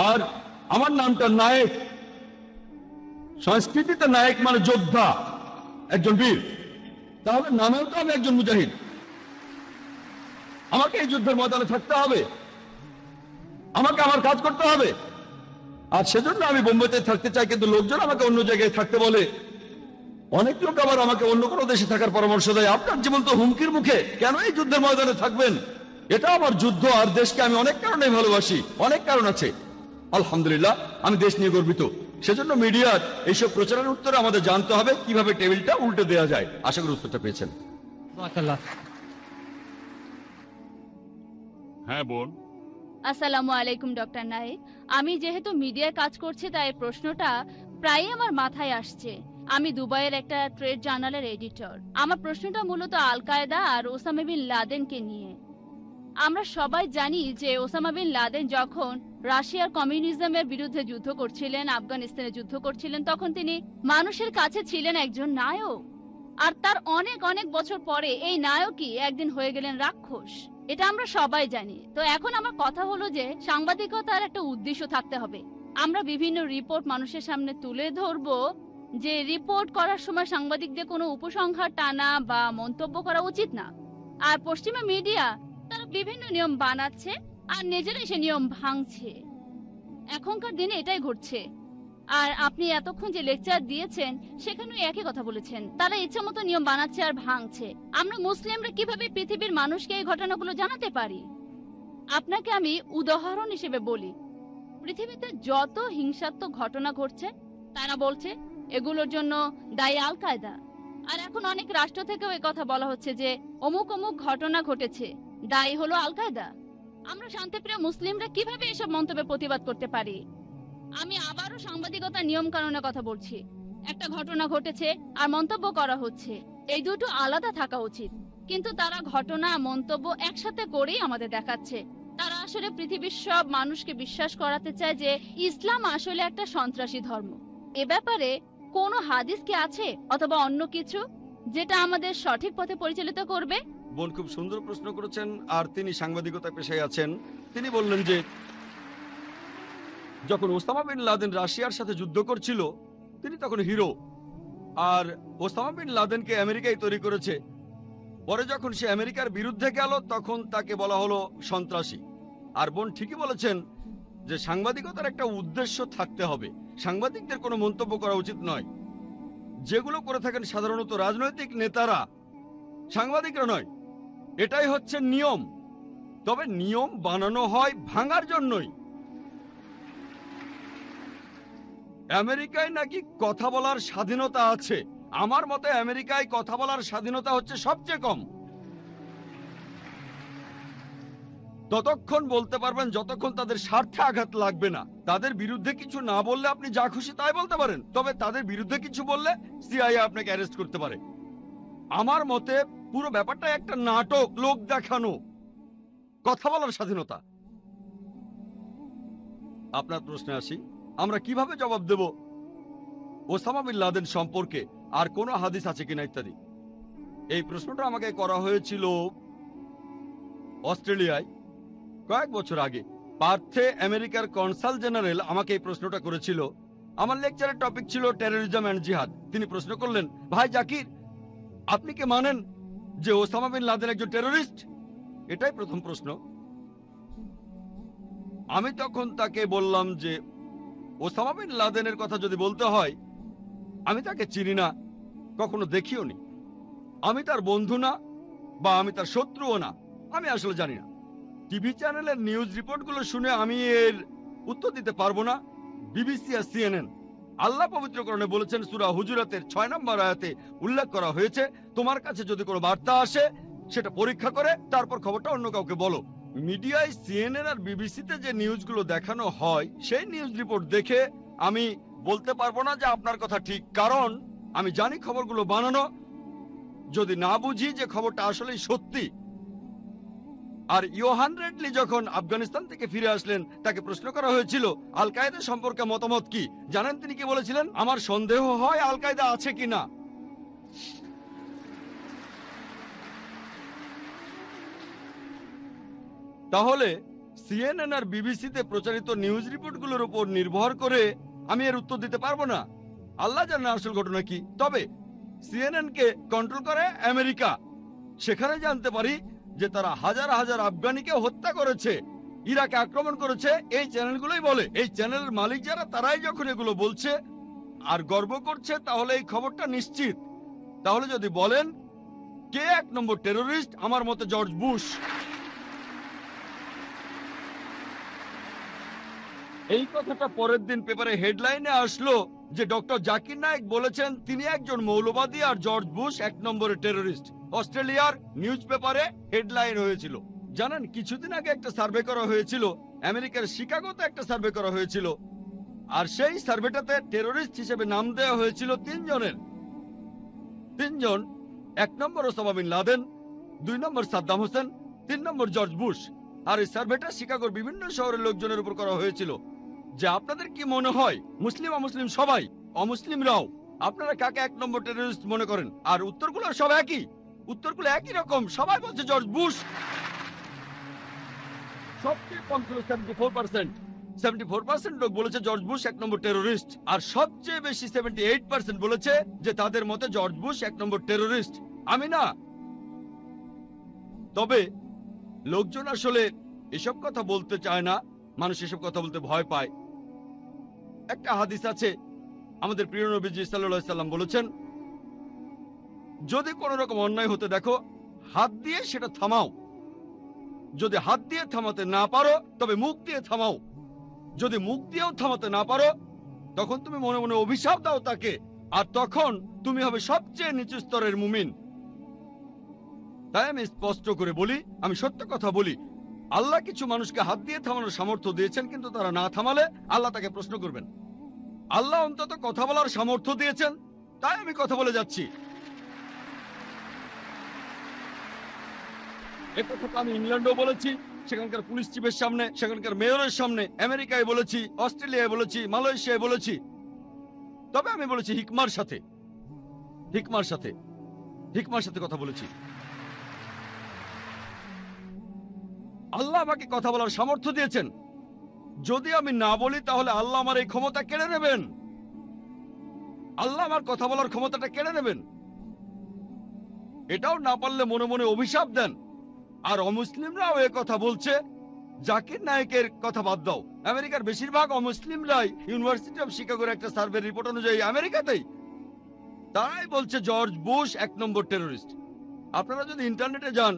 আর আমার নামটা নায়েক। সংস্কৃতিতে নায়েক মানে যোদ্ধা, একজন বীর। তাহলে নামেও তো আমি একজন মুজাহিদ। আমাকে এই যুদ্ধের ময়দানে থাকতে হবে, আমাকে আমার কাজ করতে হবে। আর সেজন্য আমি বোম্বেতে থাকতে চাই, কিন্তু লোকজন আমাকে অন্য জায়গায় থাকতে বলে। অনেক লোক আবার আমাকে অন্য কোনো দেশে থাকার পরামর্শ দেয়। আপনার জীবন তো হুমকির মুখে, কেন এই যুদ্ধের ময়দানে থাকবেন? এটা আমার যুদ্ধ, আর দেশকে আমি অনেক কারণে ভালোবাসি, অনেক কারণ আছে। আলহামদুলিল্লাহ, আমি দেশ নিয়ে গর্বিত। সেজন্য মিডিয়ার এইসব প্রচারের উত্তরে আমাদের জানতে হবে কিভাবে টেবিলটা উল্টে দেওয়া যায়। আশা করি উত্তরটা পেয়েছেন। হ্যাঁ বোন। আসসালামু আলাইকুম ডক্টর নায়েক। আমি যেহেতু মিডিয়ায় কাজ করছি, তাই প্রশ্নটা প্রায়ই আমার মাথায় আসছে। আমি দুবাইয়ের একটা ট্রেড জার্নালের এডিটর। আমার প্রশ্নটা মূলত আল কায়েদা আর ওসামা বিন লাদেনকে নিয়ে। আমরা সবাই জানি যে ওসামা বিন লাদেন যখন রাশিয়ার কমিউনিজমের বিরুদ্ধে যুদ্ধ করছিলেন, আফগানিস্তানে যুদ্ধ করছিলেন, তখন তিনি মানুষের কাছে ছিলেন একজন নায়ক। আর তার অনেক অনেক বছর পরে এই নায়কই একদিন হয়ে গেলেন রাক্ষস। এটা আমরা সবাই জানি। তো এখন আমার কথা হলো যে সাংবাদিকতার একটা উদ্দেশ্য থাকতে হবে। আমরা বিভিন্ন রিপোর্ট মানুষের সামনে তুলে ধরবো, যে রিপোর্ট করার সময় সাংবাদিকদের কোনো উপসংহার টানা বা মন্তব্য করা উচিত না। আর পশ্চিমা মিডিয়া তারা বিভিন্ন নিয়ম বানাচ্ছে আর নিজেরাই সে নিয়ম ভাঙছে। এখনকার দিনে এটাই ঘটছে। আর আপনি এতক্ষণ যে লেকচার দিয়েছেন সেখানেও একই কথা বলেছেন, তারা ইচ্ছা মতো নিয়ম বানাচ্ছে আর ভাঙছে। আমরা মুসলিমরা কিভাবে পৃথিবীর মানুষকে এই ঘটনাগুলো জানাতে পারি? আপনাকে আমি উদাহরণ হিসেবে বলি, পৃথিবীতে যত হিংসাত্মক ঘটনা ঘটছে তারা বলছে এগুলোর জন্য দায়ী আল কায়দা। আর এখন অনেক রাষ্ট্র থেকেও এই কথা বলা হচ্ছে যে অমুক অমুক ঘটনা ঘটেছে, দায়ী হলো আল কায়দা। আমরা শান্তিপ্রিয় মুসলিমরা কিভাবে এসব মন্তব্যের প্রতিবাদ করতে পারি? আমি আবারও সাংবাদিকতার নিয়ম কানুনের কথা বলছি। একটা ঘটনা ঘটেছে আর মন্তব্য করা হচ্ছে, এই দুটো আলাদা থাকা উচিত। কিন্তু তারা ঘটনা মন্তব্য একসাথে করেই আমাদের দেখাচ্ছে। তারা আসলে পৃথিবীর সব মানুষকে বিশ্বাস করাতে চায় যে ইসলাম আসলে একটা সন্ত্রাসী ধর্ম। এ ব্যাপারে কোনো হাদিস কি আছে অথবা অন্য কিছু যেটা আমাদের সঠিক পথে পরিচালিত করবে? বোন খুব সুন্দর প্রশ্ন করেছেন, আর তিনি সাংবাদিকতা পেশায় আছেন। তিনি বললেন যে যখন ওসামা বিন লাদেন রাশিয়ার সাথে যুদ্ধ করছিল তিনি তখন হিরো, আর ওসামা বিন লাদেনকে আমেরিকায় তৈরি করেছে। পরে যখন সে আমেরিকার বিরুদ্ধে গেল তখন তাকে বলা হলো সন্ত্রাসী। আর বোন ঠিকই বলেছেন যে সাংবাদিকতার একটা উদ্দেশ্য থাকতে হবে। সাংবাদিকদের কোনো মন্তব্য করা উচিত নয়। যেগুলো করে থাকেন সাধারণত রাজনৈতিক নেতারা, সাংবাদিকরা নয়। এটাই হচ্ছে নিয়ম। তবে নিয়ম বানানো হয় ভাঙার জন্যই। আমেরিকায় নাকি কথা বলার স্বাধীনতা আছে। আমার মতে আমেরিকায় কথা বলার স্বাধীনতা হচ্ছে সবচেয়ে কম। ততক্ষণ বলতে পারবেন যতক্ষণ তাদের স্বার্থে আঘাত লাগবে না। তাদের বিরুদ্ধে কিছু না বললে আপনি যা খুশি তাই বলতে পারেন, তবে তাদের বিরুদ্ধে কিছু বললে সিআইএ আপনাকে অ্যারেস্ট করতে পারে। আমার মতে পুরো ব্যাপারটা একটা নাটক, লোক দেখানো। কথা বলার স্বাধীনতা। আপনার প্রশ্নে আসি, আমরা কিভাবে জবাব দেব ওসামা বিন লাদেন সম্পর্কে, আর কোনো হাদিস আছে কিনা ইত্যাদি। এই প্রশ্নটা আমাকে করা হয়েছিল অস্ট্রেলিয়ায় কয়েক বছর আগে। পার্থে আমেরিকার কনসাল জেনারেল আমাকে এই প্রশ্নটা করেছিল। আমার লেকচারের টপিক ছিল টেররিজম অ্যান্ড জিহাদ। তিনি প্রশ্ন করলেন, ভাই জাকির, আপনি কি মানেন যে ওসামা বিন লাদেন একজন টেররিস্ট? এটাই প্রথম প্রশ্ন। আমি তখন তাকে বললাম যে ওসামা বিন লাদেনের কথা যদি বলতে হয়, আমি তাকে চিনি না, কখনো দেখিও নি। আমি তার বন্ধু না, বা আমি তার শত্রুও না। আমি আসলে জানি না। টিভি চ্যানেলের নিউজ রিপোর্টগুলো শুনে আমি এর উত্তর দিতে পারবো না। বিবিসি আর সিএনএন। আল্লাহ পবিত্র কোরআনে বলেছেন, সূরা হুজুরাতের 6 নম্বর আয়াতে উল্লেখ করা হয়েছে, তোমার কাছে যদি কোনো বার্তা আসে সেটা পরীক্ষা করে তারপর খবরটা অন্য কাউকে বলো। মিডিয়ায় সিএনএন আর বিবিসিতে যে নিউজগুলো দেখানো হয় সেই নিউজ রিপোর্ট দেখে আমি বলতে পারবো না যে আপনার কথা ঠিক, কারণ আমি জানি খবরগুলো বানানো। যদি না বুঝি যে খবরটা আসলেই সত্যি। আর ইয়োহান রেডলি যখন আফগানিস্তান থেকে ফিরে আসলেন তাকে প্রশ্ন করা হয়েছিল আল কায়দা সম্পর্কে মতামত কি। জানেন তিনি কি বলেছিলেন? আমার সন্দেহ হয় আল কায়দা আছে কিনা। তাহলে সিএনএন আর বিবিসিতে প্রচারিত নিউজ রিপোর্টগুলোর উপর নির্ভর করে আমি এর উত্তর দিতে পারবো না। আল্লাহ জানে আসল ঘটনা কি। তবে সিএনএন কে কন্ট্রোল করে আমেরিকা। সেখানে জানতে পারি যে তারা হাজার হাজার আফগানিকে হত্যা করেছে, ইরাকে আক্রমণ করেছে, এই চ্যানেলগুলোই বলে। এই চ্যানেলের মালিক যারা, তারাই যখন এগুলো বলছে আর গর্ব করছে, তাহলে এই খবরটা নিশ্চিত। তাহলে যদি বলেন কে 1 নম্বর টেরোরিস্ট, আমার মতে জর্জ বুশ। এই কথাটা পরের দিন পেপারে হেডলাইনে আসলো যে ডক্টর জাকির নায়েক বলেছেন তিনি একজন মৌলবাদী আর জর্জ বুশ 1 নম্বরের টেরোরিস্ট। অস্ট্রেলিয়ার নিউজ পেপারে হেডলাইন হয়েছিল। জানেন, কিছুদিন আগে একটা সার্ভে করা হয়েছিল, আমেরিকার শিকাগোতে একটা সার্ভে করা হয়েছিল, আর সেই সার্ভেটাতে টেরোরিস্ট হিসেবে নাম দেওয়া হয়েছিল 3 জনের। 3 জন, 1 নম্বর ওসামা বিন লাদেন, 2 নম্বর সাদ্দাম হোসেন, 3 নম্বর জর্জ বুশ। আর এই সার্ভেটা শিকাগোর বিভিন্ন শহরের লোকজনের উপর করা হয়েছিল। যে আপনাদের কি মনে হয়, মুসলিম অমুসলিম সবাই, অমুসলিমরাও, আপনারা কাকে 1 নম্বর টেরোরিস্ট মনে করেন? আর উত্তরগুলো সব একই, উত্তরগুলো একই রকম, সবাই বলছে জর্জ বুশ। সবচেয়ে কম ছিল 74%। 74% লোক বলেছে জর্জ বুশ 1 নম্বর টেরোরিস্ট, আর সবচেয়ে বেশি 78% বলেছে যে তাদের মতে জর্জ বুশ 1 নম্বর টেরোরিস্ট। আমি না। তবে লোকজন আসলে এসব কথা বলতে চায় না, মানুষ এসব কথা বলতে ভয় পায়। একটা হাদিস আছে, আমাদের প্রিয় নবীজি সাল্লাল্লাহু আলাইহি সাল্লাম বলেছেন, যদি কোনো রকম অন্যায় হতে দেখো, হাত দিয়ে সেটা থামাও। যদি হাত দিয়ে থামাতে না পারো, তবে মুখ দিয়ে থামাও। যদি মুখ দিয়েও থামাতে না পারো, তখন তুমি মনে মনে অভিশাপ দাও তাকে, আর তখন তুমি হবে সবচেয়ে নিচু স্তরের মুমিন। তাই আমি স্পষ্ট করে বলি, আমি সত্য কথা বলি, আল্লাহ কিছু মানুষকে হাত দিয়ে থামানোর সামর্থ্য দিয়েছেন, কিন্তু তারা না থামালে আল্লাহ তাকে প্রশ্ন করবেন। আল্লাহ অন্তত কথা বলার সামর্থ্য দিয়েছেন, তাই আমি কথা বলে যাচ্ছি। এ কথাটা আমি ইংল্যান্ডেও বলেছি, সেখানকার পুলিশ চিফের সামনে, সেখানকার মেয়রের সামনে, আমেরিকায় বলেছি, অস্ট্রেলিয়ায় বলেছি, মালয়েশিয়ায় বলেছি। তবে আমি বলেছি হিকমার সাথে, হিকমার সাথে, হিকমার সাথে কথা বলেছি। আল্লাহ আমাকে কথা বলার সামর্থ্য দিয়েছেন। যদি আমি না বলি, তাহলে আল্লাহ আমার এই ক্ষমতা কেড়ে নেবেন। আল্লাহ আমার কথা বলার ক্ষমতাটা কেড়ে নেবেন। এটাও না পারলে মনে মনে অভিশাপ দেন। আর অমুসলিমরাও এ কথা বলছে। জাকির নায়েকের কথা বাদ দাও, আমেরিকার বেশিরভাগ অমুসলিমরাই ইউনিভার্সিটি অফ শিকাগোর একটা সার্ভে রিপোর্ট অনুযায়ী আমেরিকাতেই তারাই বলছে জর্জ বুশ 1 নম্বর টেরোরিস্ট। আপনারা যদি ইন্টারনেটে যান,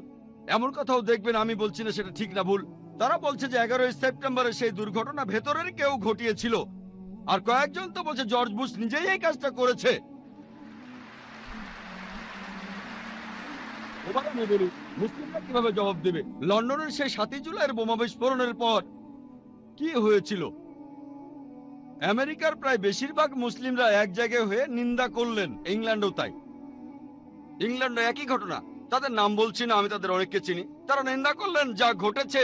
এমন কথাও দেখবেন, আমি বলছি না সেটা ঠিক না ভুল, তারা বলছে যে 11ই সেপ্টেম্বরে সেই দুর্ঘটনা ভেতরের কেউ ঘটিয়েছিল, আর কয়েকজন তো বলছে জর্জ বুশ নিজেই এই কাজটা করেছে। এবার আমি বলি, মুসলিমরা কিভাবে জবাব দেবে? লন্ডনের সেই 7ই জুলাইয়ের বোমা বিস্ফোরণের পর কি হয়েছিল? আমেরিকার প্রায় বেশিরভাগ মুসলিমরা এক জায়গায় হয়ে নিন্দা করলেন, ইংল্যান্ডও তাই। ইংল্যান্ডে একই ঘটনা, তাদের নাম বলছি না, আমি তাদের অনেককে চিনি। তারা নিন্দা করলেন যা ঘটেছে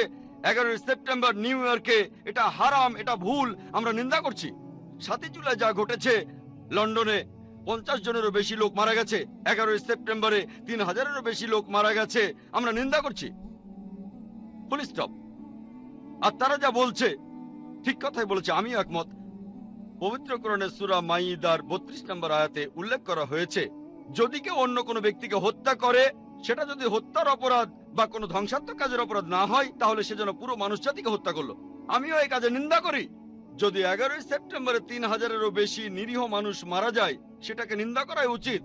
11ই সেপ্টেম্বর নিউ ইয়র্কে, এটা হারাম, এটা ভুল, আমরা নিন্দা করছি। 7ই জুলাই যা ঘটেছে লন্ডনে, 50 জনেরও বেশি লোক মারা গেছে, 11ই সেপ্টেম্বরে 3000-এরও বেশি লোক মারা গেছে, আমরা নিন্দা করছি। Full stop. আর তারা যা বলছে ঠিক কথাই বলেছে, আমি একমত। পবিত্র কোরআনের সূরা মাইদার 32 নম্বর আয়াতে উল্লেখ করা হয়েছে, যদি কেউ অন্য কোনো ব্যক্তিকে হত্যা করে, সেটা যদি হত্যার অপরাধ বা কোনো ধ্বংসাত্মক কাজের অপরাধ না হয়, তাহলে সে যেন পুরো মানুষ জাতিকে হত্যা করলো। আমিও এই কাজে নিন্দা করি। যদি 11ই সেপ্টেম্বরে 3000-এরও বেশি নিরীহ মানুষ মারা যায়, সেটাকে নিন্দা করাই উচিত।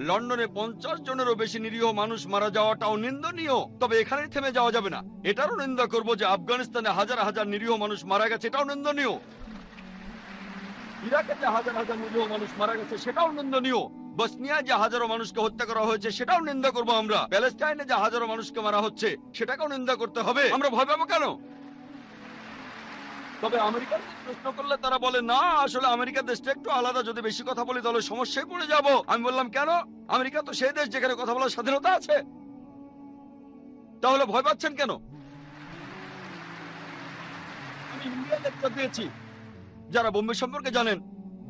লন্ডনে 50 জনেরও বেশি নিরীহ মানুষ মারা যাওয়াটাও নিন্দনীয়। তবে এখানেই থেমে যাওয়া যাবে না, এটারও নিন্দা করব যে আফগানিস্তানে হাজার হাজার নিরীহ মানুষ মারা গেছে, এটাও নিন্দনীয়। ইরাকে যে হাজার হাজার নিরীহ মানুষ মারা গেছে, সেটাও নিন্দনীয়। বসনিয়ায় যে হাজারো মানুষকে হত্যা করা হয়েছে, সেটাও নিন্দা করব আমরা। প্যালেস্টাইনে যে হাজারো মানুষকে মারা হচ্ছে, সেটাকেও নিন্দা করতে হবে। আমরা ভয় পাবো কেন? তবে আমেরিকার প্রশ্ন করলে তারা বলে, না আসলে আমেরিকা দেশটা একটু আলাদা, যদি বেশি কথা বলি তাহলে সমস্যায় পড়ে যাব। আমি বললাম, কেন? আমেরিকা তো সেই দেশ যেখানে কথা বলার স্বাধীনতা আছে। তাহলে ভয় পাচ্ছেন কেন? আমি ইন্ডিয়া লেকচার দিয়েছি। যারা বোম্বে সম্পর্কে জানেন,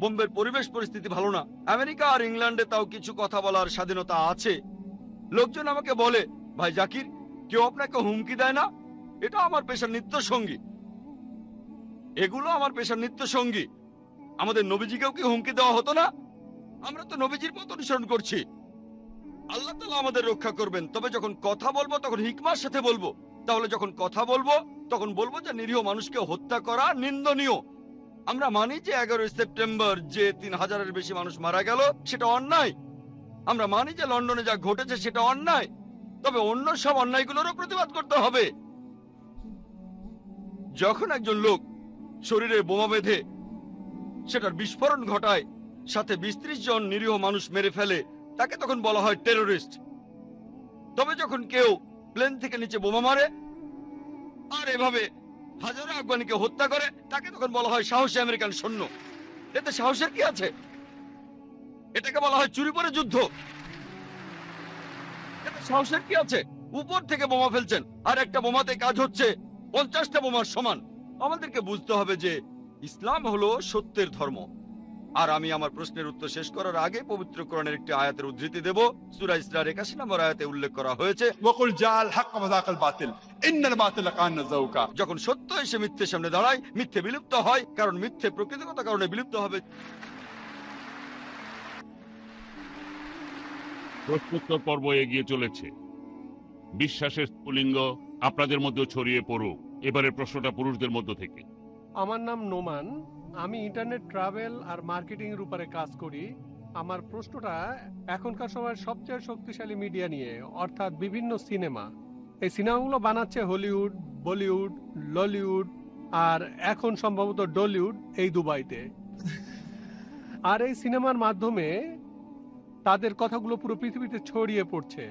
বোম্বের পরিবেশ পরিস্থিতি ভালো না। আমেরিকা আর ইংল্যান্ডে তাও কিছু কথা বলার স্বাধীনতা আছে। লোকজন আমাকে বলে, ভাই জাকির, কেউ আপনাকে হুমকি দেয় না? এটা আমার পেশার নিত্য সঙ্গী, এগুলো আমার পেশার নিত্য সঙ্গী। আমাদের নবীজিকেও কি হুমকি দেওয়া হতো না? আমরা তো নবীজির পথ অনুসরণ করছি। আল্লাহ তাআলা আমাদের রক্ষা করবেন। তবে যখন কথা বলবো তখন হিকমার সাথে বলবো। তাহলে যখন কথা বলবো তখন বলবো যে নিরীহ মানুষকে হত্যা করা নিন্দনীয়। আমরা মানি যে 11 সেপ্টেম্বর যে 3000-এর বেশি মানুষ মারা গেল সেটা অন্যায়। আমরা মানি যে লন্ডনে যা ঘটেছে সেটা অন্যায়। তবে অন্য সব অন্যায়গুলোরও প্রতিবাদ করতে হবে। যখন একজন লোক শরীরে বোমা বেঁধে সেটার বিস্ফোরণ ঘটায়, সাথে 20-30 জন নিরীহ মানুষ মেরে ফেলে, তাকে তখন বলা হয় টেররিস্ট। তবে যখন কেউ প্লেন থেকে নিচে বোমা মারে আর এভাবে হাজারো আফগানিকে হত্যা করে, তাকে তখন বলা হয় সাহসী আমেরিকান সৈন্য। এতে সাহসের কি আছে? এটাকে বলা হয় চুরি করে যুদ্ধ। এতে সাহসের কি আছে? উপর থেকে বোমা ফেলছেন আর একটা বোমাতে কাজ হচ্ছে 50টা বোমার সমান। আমাদেরকে বুঝতে হবে যে ইসলাম হলো সত্যের ধর্ম। আর আমি আমার প্রশ্নের উত্তর শেষ করার আগে পবিত্র কোরআনের একটি আয়াতের উদ্ধৃতি দেব। সূরা ইসরার 81 নম্বর আয়াতে উল্লেখ করা হয়েছে, وقل جاء الحق وزهق الباطل ان الباطل كان زهوقا। যখন সত্য এসে মিথ্যের সামনে দাঁড়ায়, মিথ্যে বিলুপ্ত হয়, কারণ মিথ্যে প্রকৃতিগত কারণে বিলুপ্ত হবে। প্রশ্নোত্তর পর্ব এগিয়ে চলেছে। বিশ্বাসের স্ফুলিঙ্গ আপনাদের মধ্যে ছড়িয়ে পড়ুক। এবারের প্রশ্নটা পুরুষদের মধ্য থেকে। আমার নাম নোমান। আমি ইন্টারনেট ট্রাভেল আর মার্কেটিং এর উপরে কাজ করি। আমার প্রশ্নটা এখনকার সময়ের সবচেয়ে শক্তিশালী মিডিয়া নিয়ে, অর্থাৎ বিভিন্ন সিনেমা। এই সিনেমাগুলো বানাচ্ছে হলিউড, বলিউড, ললিউড আর এখন সম্ভবত ডলিউড, এই দুবাইতে। আর এই সিনেমার মাধ্যমে তাদের কথাগুলো পুরো পৃথিবীতে ছড়িয়ে পড়ছে।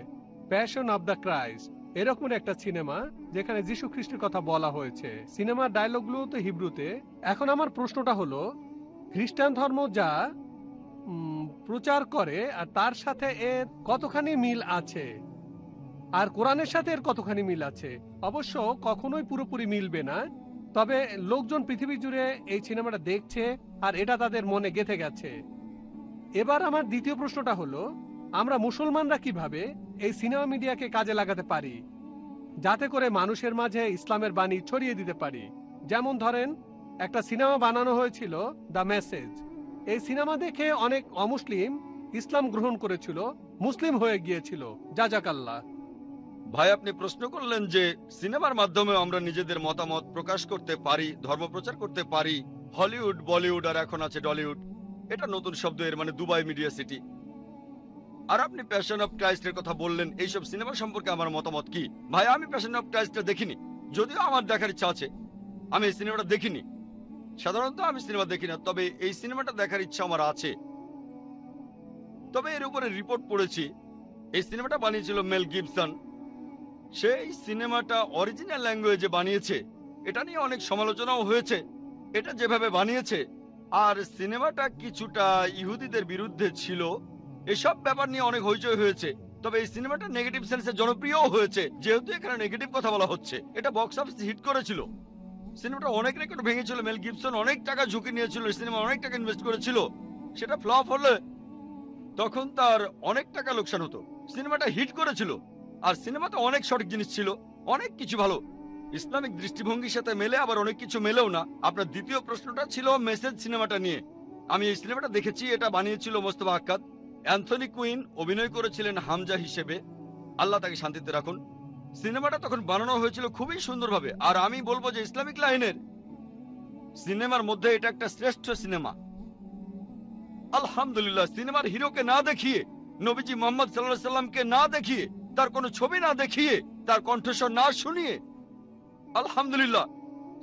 প্যাশন অফ দ্য ক্রাইস্ট এরকম একটা সিনেমা যেখানে যীশু খ্রিস্টের কথা বলা হয়েছে। সিনেমার ডায়লগগুলো তো হিব্রুতে। এখন আমার প্রশ্নটা হলো, খ্রিস্টান ধর্ম যা প্রচার করে আর তার সাথে এর কতখানি মিল আছে, আর কোরআনের সাথে এর কতখানি মিল আছে? অবশ্য কখনোই পুরোপুরি মিলবে না, তবে লোকজন পৃথিবী জুড়ে এই সিনেমাটা দেখছে আর এটা তাদের মনে গেঁথে গেছে। এবার আমার দ্বিতীয় প্রশ্নটা হলো, আমরা মুসলমানরা কিভাবে এই সিনেমা মিডিয়াকে কাজে লাগাতে পারি যাতে করে মানুষের মাঝে ইসলামের বাণী ছড়িয়ে দিতে পারি? যেমন ধরেন, একটা সিনেমা বানানো হয়েছিল দ্য মেসেজ। এই সিনেমা দেখে অনেক অমুসলিম ইসলাম গ্রহণ করেছিল, মুসলিম হয়ে গিয়েছিল। জাজাকাল্লাহ। ভাই, আপনি প্রশ্ন করলেন যে সিনেমার মাধ্যমে আমরা নিজেদের মতামত প্রকাশ করতে পারি, ধর্ম প্রচার করতে পারি। হলিউড, বলিউড আর এখন আছে ডলিউড। এটা নতুন শব্দ, এর মানে দুবাই মিডিয়া সিটি। আর আপনি প্যাশন অফ ক্রাইস্টের কথা বললেন, এইসব সিনেমা সম্পর্কে আমার মতামত কি? ভাই, আমি প্যাশন অফ ক্রাইস্টটা দেখিনি, যদিও আমার দেখার ইচ্ছা আছে। আমি এই সিনেমাটা দেখিনি। সাধারণত আমি সিনেমা দেখি না, তবে এই সিনেমাটা দেখার ইচ্ছা আমার আছে। তবে এর উপরে রিপোর্ট পড়েছি। এই সিনেমাটা বানিয়েছিল মেল গিবসন। সেই সিনেমাটা অরিজিনাল ল্যাঙ্গুয়েজে বানিয়েছে। এটা নিয়ে অনেক সমালোচনাও হয়েছে, এটা যেভাবে বানিয়েছে। আর সিনেমাটা কিছুটা ইহুদিদের বিরুদ্ধে ছিল। এসব ব্যাপার নিয়ে অনেক হইচই হয়েছে। তবে এই সিনেমাটা নেগেটিভ সেন্সে জনপ্রিয়ও হয়েছে, যেহেতু এখানে নেগেটিভ কথা বলা হচ্ছে। এটা বক্স অফিস হিট করেছিল। সিনেমাটা অনেক রেকর্ড ভেঙেছিল। মেল গিবসন অনেক টাকা ঝুঁকি নিয়েছিল, সিনেমা অনেক টাকা ইনভেস্ট করেছিল। সেটা ফ্লপ হলে তখন তার অনেক টাকা লোকসান হতো। সিনেমাটা হিট করেছিল, আর সিনেমাতে অনেক সঠিক জিনিস ছিল, অনেক কিছু ভালো। ইসলামিক দৃষ্টিভঙ্গির সাথে মেলে, আবার অনেক কিছু মেলেও না। আপনার দ্বিতীয় প্রশ্নটা ছিল মেসেজ সিনেমাটা নিয়ে। আমি এই সিনেমাটা দেখেছি। এটা বানিয়েছিল মোস্তফা আক্কাদ। অ্যান্থনি কুইন অভিনয় করেছিলেন হামজা হিসেবে, আল্লাহ তাকে শান্তিতে রাখুন। সিনেমাটা তখন বানানো হয়েছিল খুবই সুন্দরভাবে। আর আমি বলবো যে ইসলামিক লাইনের সিনেমার মধ্যে এটা একটা শ্রেষ্ঠ সিনেমা। আলহামদুলিল্লাহ, সিনেমার হিরোকে না দেখিয়ে, নবীজি মোহাম্মদ সাল্লাল্লাহু আলাইহি সাল্লামকে না দেখিয়ে, তার কোনো ছবি না দেখিয়ে, তার কণ্ঠস্বর না শুনিয়ে, আলহামদুলিল্লাহ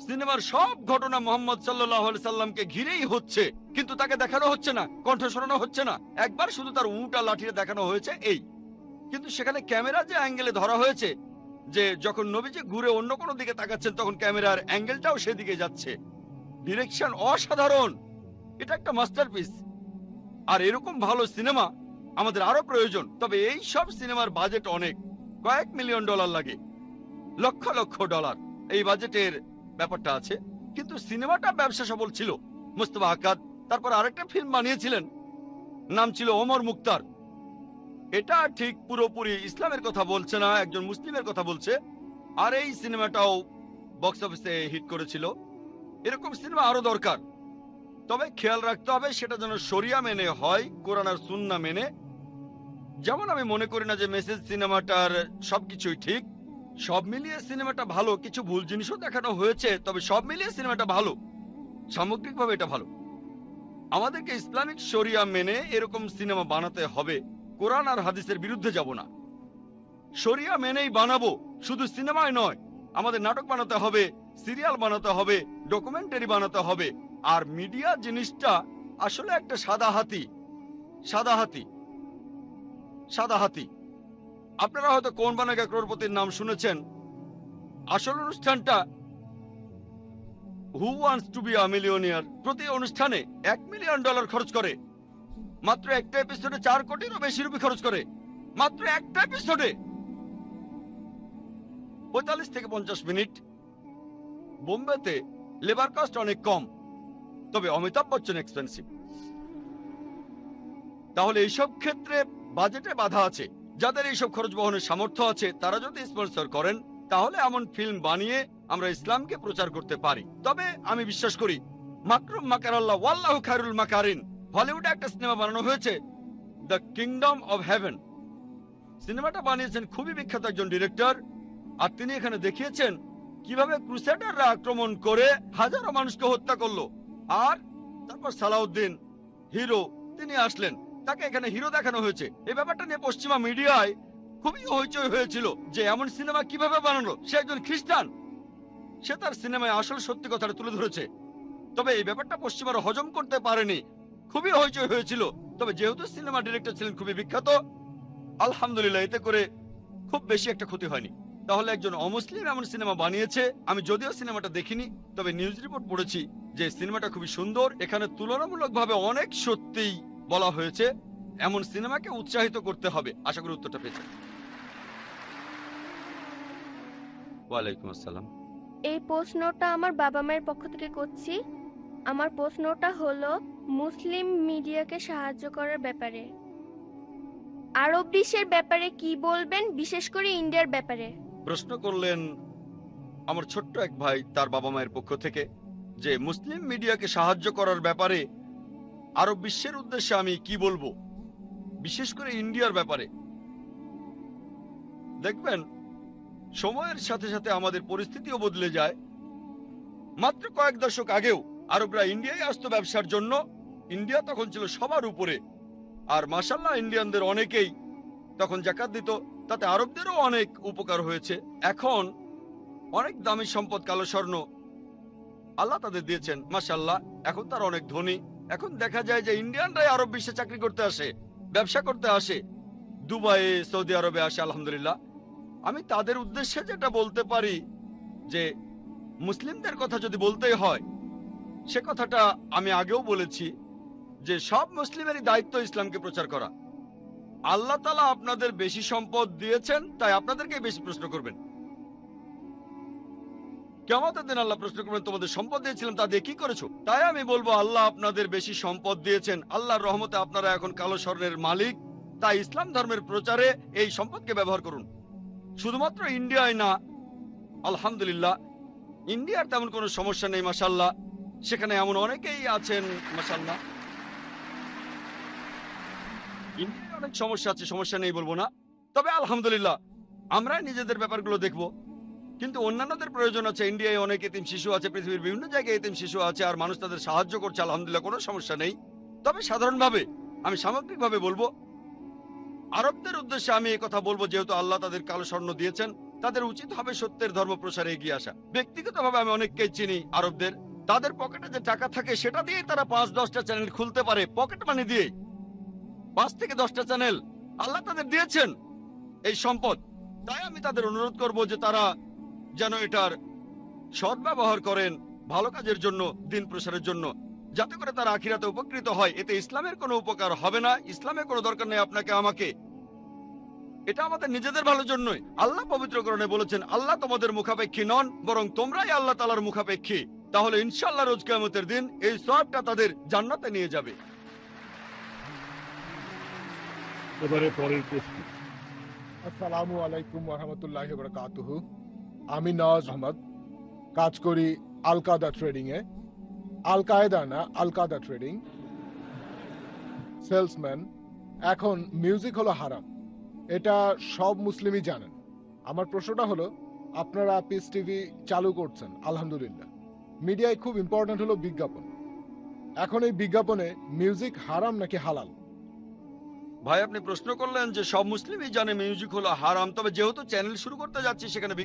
সিনেমার সব ঘটনা মোহাম্মদ সাল্লাল্লাহু আলাইহি সাল্লামকে ঘিরেই হচ্ছে, কিন্তু তাকে দেখানো হচ্ছে না, কণ্ঠ শোনানো হচ্ছে না। একবার শুধু তার উঁটা লাঠিতে দেখানো হয়েছে, এই। কিন্তু সেখানে ক্যামেরা যে অ্যাঙ্গেলে ধরা হয়েছে, যে যখন নবীজি ঘুরে অন্য কোনো দিকে তাকাচ্ছেন তখন ক্যামেরার অ্যাঙ্গেলটাও সেদিকে যাচ্ছে। ডিরেকশন অসাধারণ। এটা একটা মাস্টারপিস। আর এরকম ভালো সিনেমা আমাদের আরো প্রয়োজন। তবে এই সব সিনেমার বাজেট অনেক, কয়েক মিলিয়ন ডলার লাগে, লক্ষ লক্ষ ডলার এই বাজেটের ব্যাপারটা আছে। কিন্তু সিনেমাটা ব্যবসা সফল ছিল। মুস্তফা আক্কাদ তারপর আরেকটা ফিল্ম বানিয়েছিলেন, নাম ছিল ওমর মুক্তার। এটা ঠিক পুরোপুরি ইসলামের কথা বলছে না, একজন মুসলিমের কথা বলছে। আর এই সিনেমাটাও বক্স অফিসে হিট করেছিল। এরকম সিনেমা আরো দরকার। তবে খেয়াল রাখতে হবে সেটা যেন শরিয়া মেনে হয়, কোরআন আর সুন্নাহ মেনে। যেমন আমি মনে করি না যে মেসেজ সিনেমাটার সবকিছুই ঠিক, সব মিলিয়ে সিনেমাটা ভালো, কিছু ভুল জিনিসও দেখানো হয়েছে, তবে সব মিলিয়ে সিনেমাটা ভালো, সামগ্রিকভাবে এটা ভালো। আমাদেরকে ইসলামিক শরিয়া মেনে এরকম সিনেমা বানাতে হবে, কোরআন আর হাদিসের বিরুদ্ধে যাব না, শরিয়া মেনেই বানাবো। শুধু সিনেমায় নয়, আমাদের নাটক বানাতে হবে, সিরিয়াল বানাতে হবে, ডকুমেন্টারি বানাতে হবে। আর মিডিয়া জিনিসটা আসলে একটা সাদা হাতি। সাদা হাতি, সাদা হাতি। আপনারা হয়তো কোন বানাগা ক্রোড়পতির নাম শুনেছেন। আসল অনুষ্ঠানটা who wants to be a millionaire, প্রতি অনুষ্ঠানে $1 মিলিয়ন খরচ করে, মাত্র একটা এপিসোডে 4 কোটিরও বেশি রুপি খরচ করে, মাত্র একটা এপিসোডে 45 থেকে 50 মিনিট। বোম্বেতে লেবার কস্ট অনেক কম, তবে অমিতাভ বচ্চন এক্সপেন্সিভ। তাহলে এইসব ক্ষেত্রে বাজেটে বাধা আছে। যাদের এইসব খরচ বহনের সামর্থ্য আছে তারা যদি স্পন্সর করেন, তাহলে এমন ফিল্ম বানিয়ে আমরা ইসলামকে প্রচার করতে পারি। তবে আমি বিশ্বাস করি মাকরুম মাকারাল্লাহ ওয়াল্লাহু খায়রুল মাকারিন। হলিউডে একটা সিনেমা বানানো হয়েছে, দ্য কিংডম অফ হেভেন। সিনেমাটা বানিয়েছেন খুবই বিখ্যাত একজন ডিরেক্টর, আর তিনি এখানে দেখিয়েছেন কিভাবে ক্রুসেডাররা আক্রমণ করে হাজারো মানুষকে হত্যা করলো। আর তারপর সালাউদ্দিন হিরো, তিনি আসলেন, তাকে এখানে হিরো দেখানো হয়েছে। এই ব্যাপারটা নিয়ে পশ্চিমা মিডিয়ায় খুবই হইচই হয়েছিল যে এমন সিনেমা কিভাবে বানালো। সে একজন খ্রিস্টান, সে তার সিনেমায় আসল সত্যি কথাটা তুলে ধরেছে। তবে এই ব্যাপারটা পশ্চিমারা হজম করতে পারেনি, খুবই হইচই হয়েছিল। তবে যেহেতু সিনেমা ডিরেক্টর ছিলেন খুবই বিখ্যাত, আলহামদুলিল্লাহ এতে করে খুব বেশি একটা ক্ষতি হয়নি। তাহলে একজন অমুসলিম এমন সিনেমা বানিয়েছে। আমি যদিও সিনেমাটা দেখিনি, তবে নিউজ রিপোর্ট পড়েছি যে সিনেমাটা খুবই সুন্দর। এখানে তুলনামূলকভাবে অনেক সত্যিই বলা হয়েছে। এমন সিনেমাকে উৎসাহিত করতে হবে। আশা করি উত্তরটা পেয়েছেন। ওয়ালাইকুম আসসালাম। এই প্রশ্নটা আমার বাবা মায়ের পক্ষ থেকে করছি। আমার প্রশ্নটা হলো মুসলিম মিডিয়াকে সাহায্য করার ব্যাপারে। আরব বিশ্বের ব্যাপারে কি বলবেন, বিশেষ করে ইন্ডিয়ার ব্যাপারে? প্রশ্ন করলেন আমার ছোট্ট এক ভাই তার বাবা মায়ের পক্ষ থেকে যে মুসলিম মিডিয়াকে সাহায্য করার ব্যাপারে আরব বিশ্বের উদ্দেশ্যে আমি কি বলবো, বিশেষ করে ইন্ডিয়ার ব্যাপারে। দেখবেন সময়ের সাথে সাথে আমাদের পরিস্থিতিও বদলে যায়। মাত্র কয়েক দশক আগেও আরবরা ইন্ডিয়ায় আসতো ব্যবসার জন্য। ইন্ডিয়া তখন ছিল সবার উপরে, আর মাশাআল্লাহ ইন্ডিয়ানদের অনেকেই তখন যাকাত দিত, তাতে আরবদেরও অনেক উপকার হয়েছে। এখন অনেক দামি সম্পদ, কালো স্বর্ণ আল্লাহ তাদের দিয়েছেন, মাশাআল্লাহ। এখন তারা অনেক ধনী। এখন দেখা যায় যে ইন্ডিয়ানরাই আরব বিশ্বে চাকরি করতে আসে, ব্যবসা করতে আসে, দুবাইয়ে, সৌদি আরবে আসে, আলহামদুলিল্লাহ। আমি তাদের উদ্দেশ্যে যেটা বলতে পারি যে মুসলিমদের কথা যদি বলতেই হয়, সে কথাটা আমি আগেও বলেছি যে সব মুসলিমেরই দায়িত্ব ইসলামকে প্রচার করা। আল্লাহ তাআলা আপনাদের বেশি সম্পদ দিয়েছেন, তাই আপনাদেরকে বেশি প্রশ্ন করবেন। কিয়ামতের দিন আল্লাহ প্রশ্ন করবেন তোমাদের সম্পদ দিয়েছিলাম, তা দিয়ে কি করেছো? তাই আমি বলবো আল্লাহ আপনাদের বেশি সম্পদ দিয়েছেন, আল্লাহর রহমতে আপনারা এখন কালো স্বর্ণের মালিক। তাই ইসলাম ধর্মের প্রচারে এই সম্পদকে ব্যবহার করুন। শুধুমাত্র ইন্ডিয়ায় না, আলহামদুলিল্লাহ ইন্ডিয়ার তেমন কোনো সমস্যা নেই, মাশাআল্লাহ। সেখানে এমন অনেকেই আছেন, মাশাআল্লাহ। ইন্ডিয়ায় অনেক সমস্যা আছে, সমস্যা নেই বলবো না, তবে আলহামদুলিল্লাহ আমরা নিজেদের ব্যাপারগুলো দেখবো। কিন্তু অন্যান্যদের প্রয়োজন আছে। ইন্ডিয়ায় অনেক এতিম শিশু আছে, পৃথিবীর বিভিন্ন জায়গায় এতিম শিশু আছে, আর মানুষ তাদের সাহায্য করছে, আলহামদুলিল্লাহ, কোনো সমস্যা নেই। তবে সাধারণভাবে আমি সামগ্রিকভাবে বলবো, আরবদের উদ্দেশ্যে আমি এই কথা বলবো, যেহেতু আল্লাহ তাদের কালো স্বর্ণ দিয়েছেন, তাদের উচিত হবে সত্যের ধর্ম প্রসারে এগিয়ে আসা। ব্যক্তিগতভাবে আমি অনেককেই চিনি আরবদের, তাদের পকেটে যে টাকা থাকে সেটা দিয়ে তারা 5-10টা চ্যানেল খুলতে পারে, পকেট মানি দিয়ে। 5 থেকে 10টা চ্যানেল আল্লাহ তাদের দিয়েছেন এই সম্পদ। তাই আমি তাদের অনুরোধ করব যে তারা যেন এটার সদ্ব্যবহার করেন ভালো কাজের জন্য, দিন প্রসারের জন্য, যাতে করে তারা আখিরাতে উপকৃত হয়। এতে ইসলামের কোনো উপকার হবে না, ইসলামের কোনো দরকার নেই আপনাকে আমাকে। এটা আমাদের নিজেদের ভালোর জন্যই। আল্লাহ পবিত্র কোরআনে বলেছেন আল্লাহ তোমাদের মুখাপেক্ষী নন, বরং তোমরাই আল্লাহ তাআলার মুখাপেক্ষী। তাহলে ইনশাআল্লাহ রোজ কিয়ামতের দিন এই সওয়াবটা তাদের জান্নাতে নিয়ে যাবে। এবারে পরের প্রশ্ন। আসসালামু আলাইকুম ওয়া রাহমাতুল্লাহি ওয়া বারাকাতুহু। আমি নওয়াজ আহমদ, কাজ করি আল কায়দা ট্রেডিং এ। আল কায়দা না, আল কায়দা ট্রেডিং, সেলসম্যান। এখন মিউজিক হলো হারাম, এটা সব মুসলিমই জানেন। আমার প্রশ্নটা হলো, আপনারা পিস টিভি চালু করছেন, আলহামদুলিল্লাহ। মিডিয়ায় খুব ইম্পর্ট্যান্ট হলো বিজ্ঞাপন। এখন এই বিজ্ঞাপনে মিউজিক হারাম নাকি হালাল? ভাই, আপনি প্রশ্ন করলেন যে সব মুসলিমই জানে মিউজিক হলো হারাম, তবে যেহেতু চ্যানেল শুরু করতে যাচ্ছি সেখানে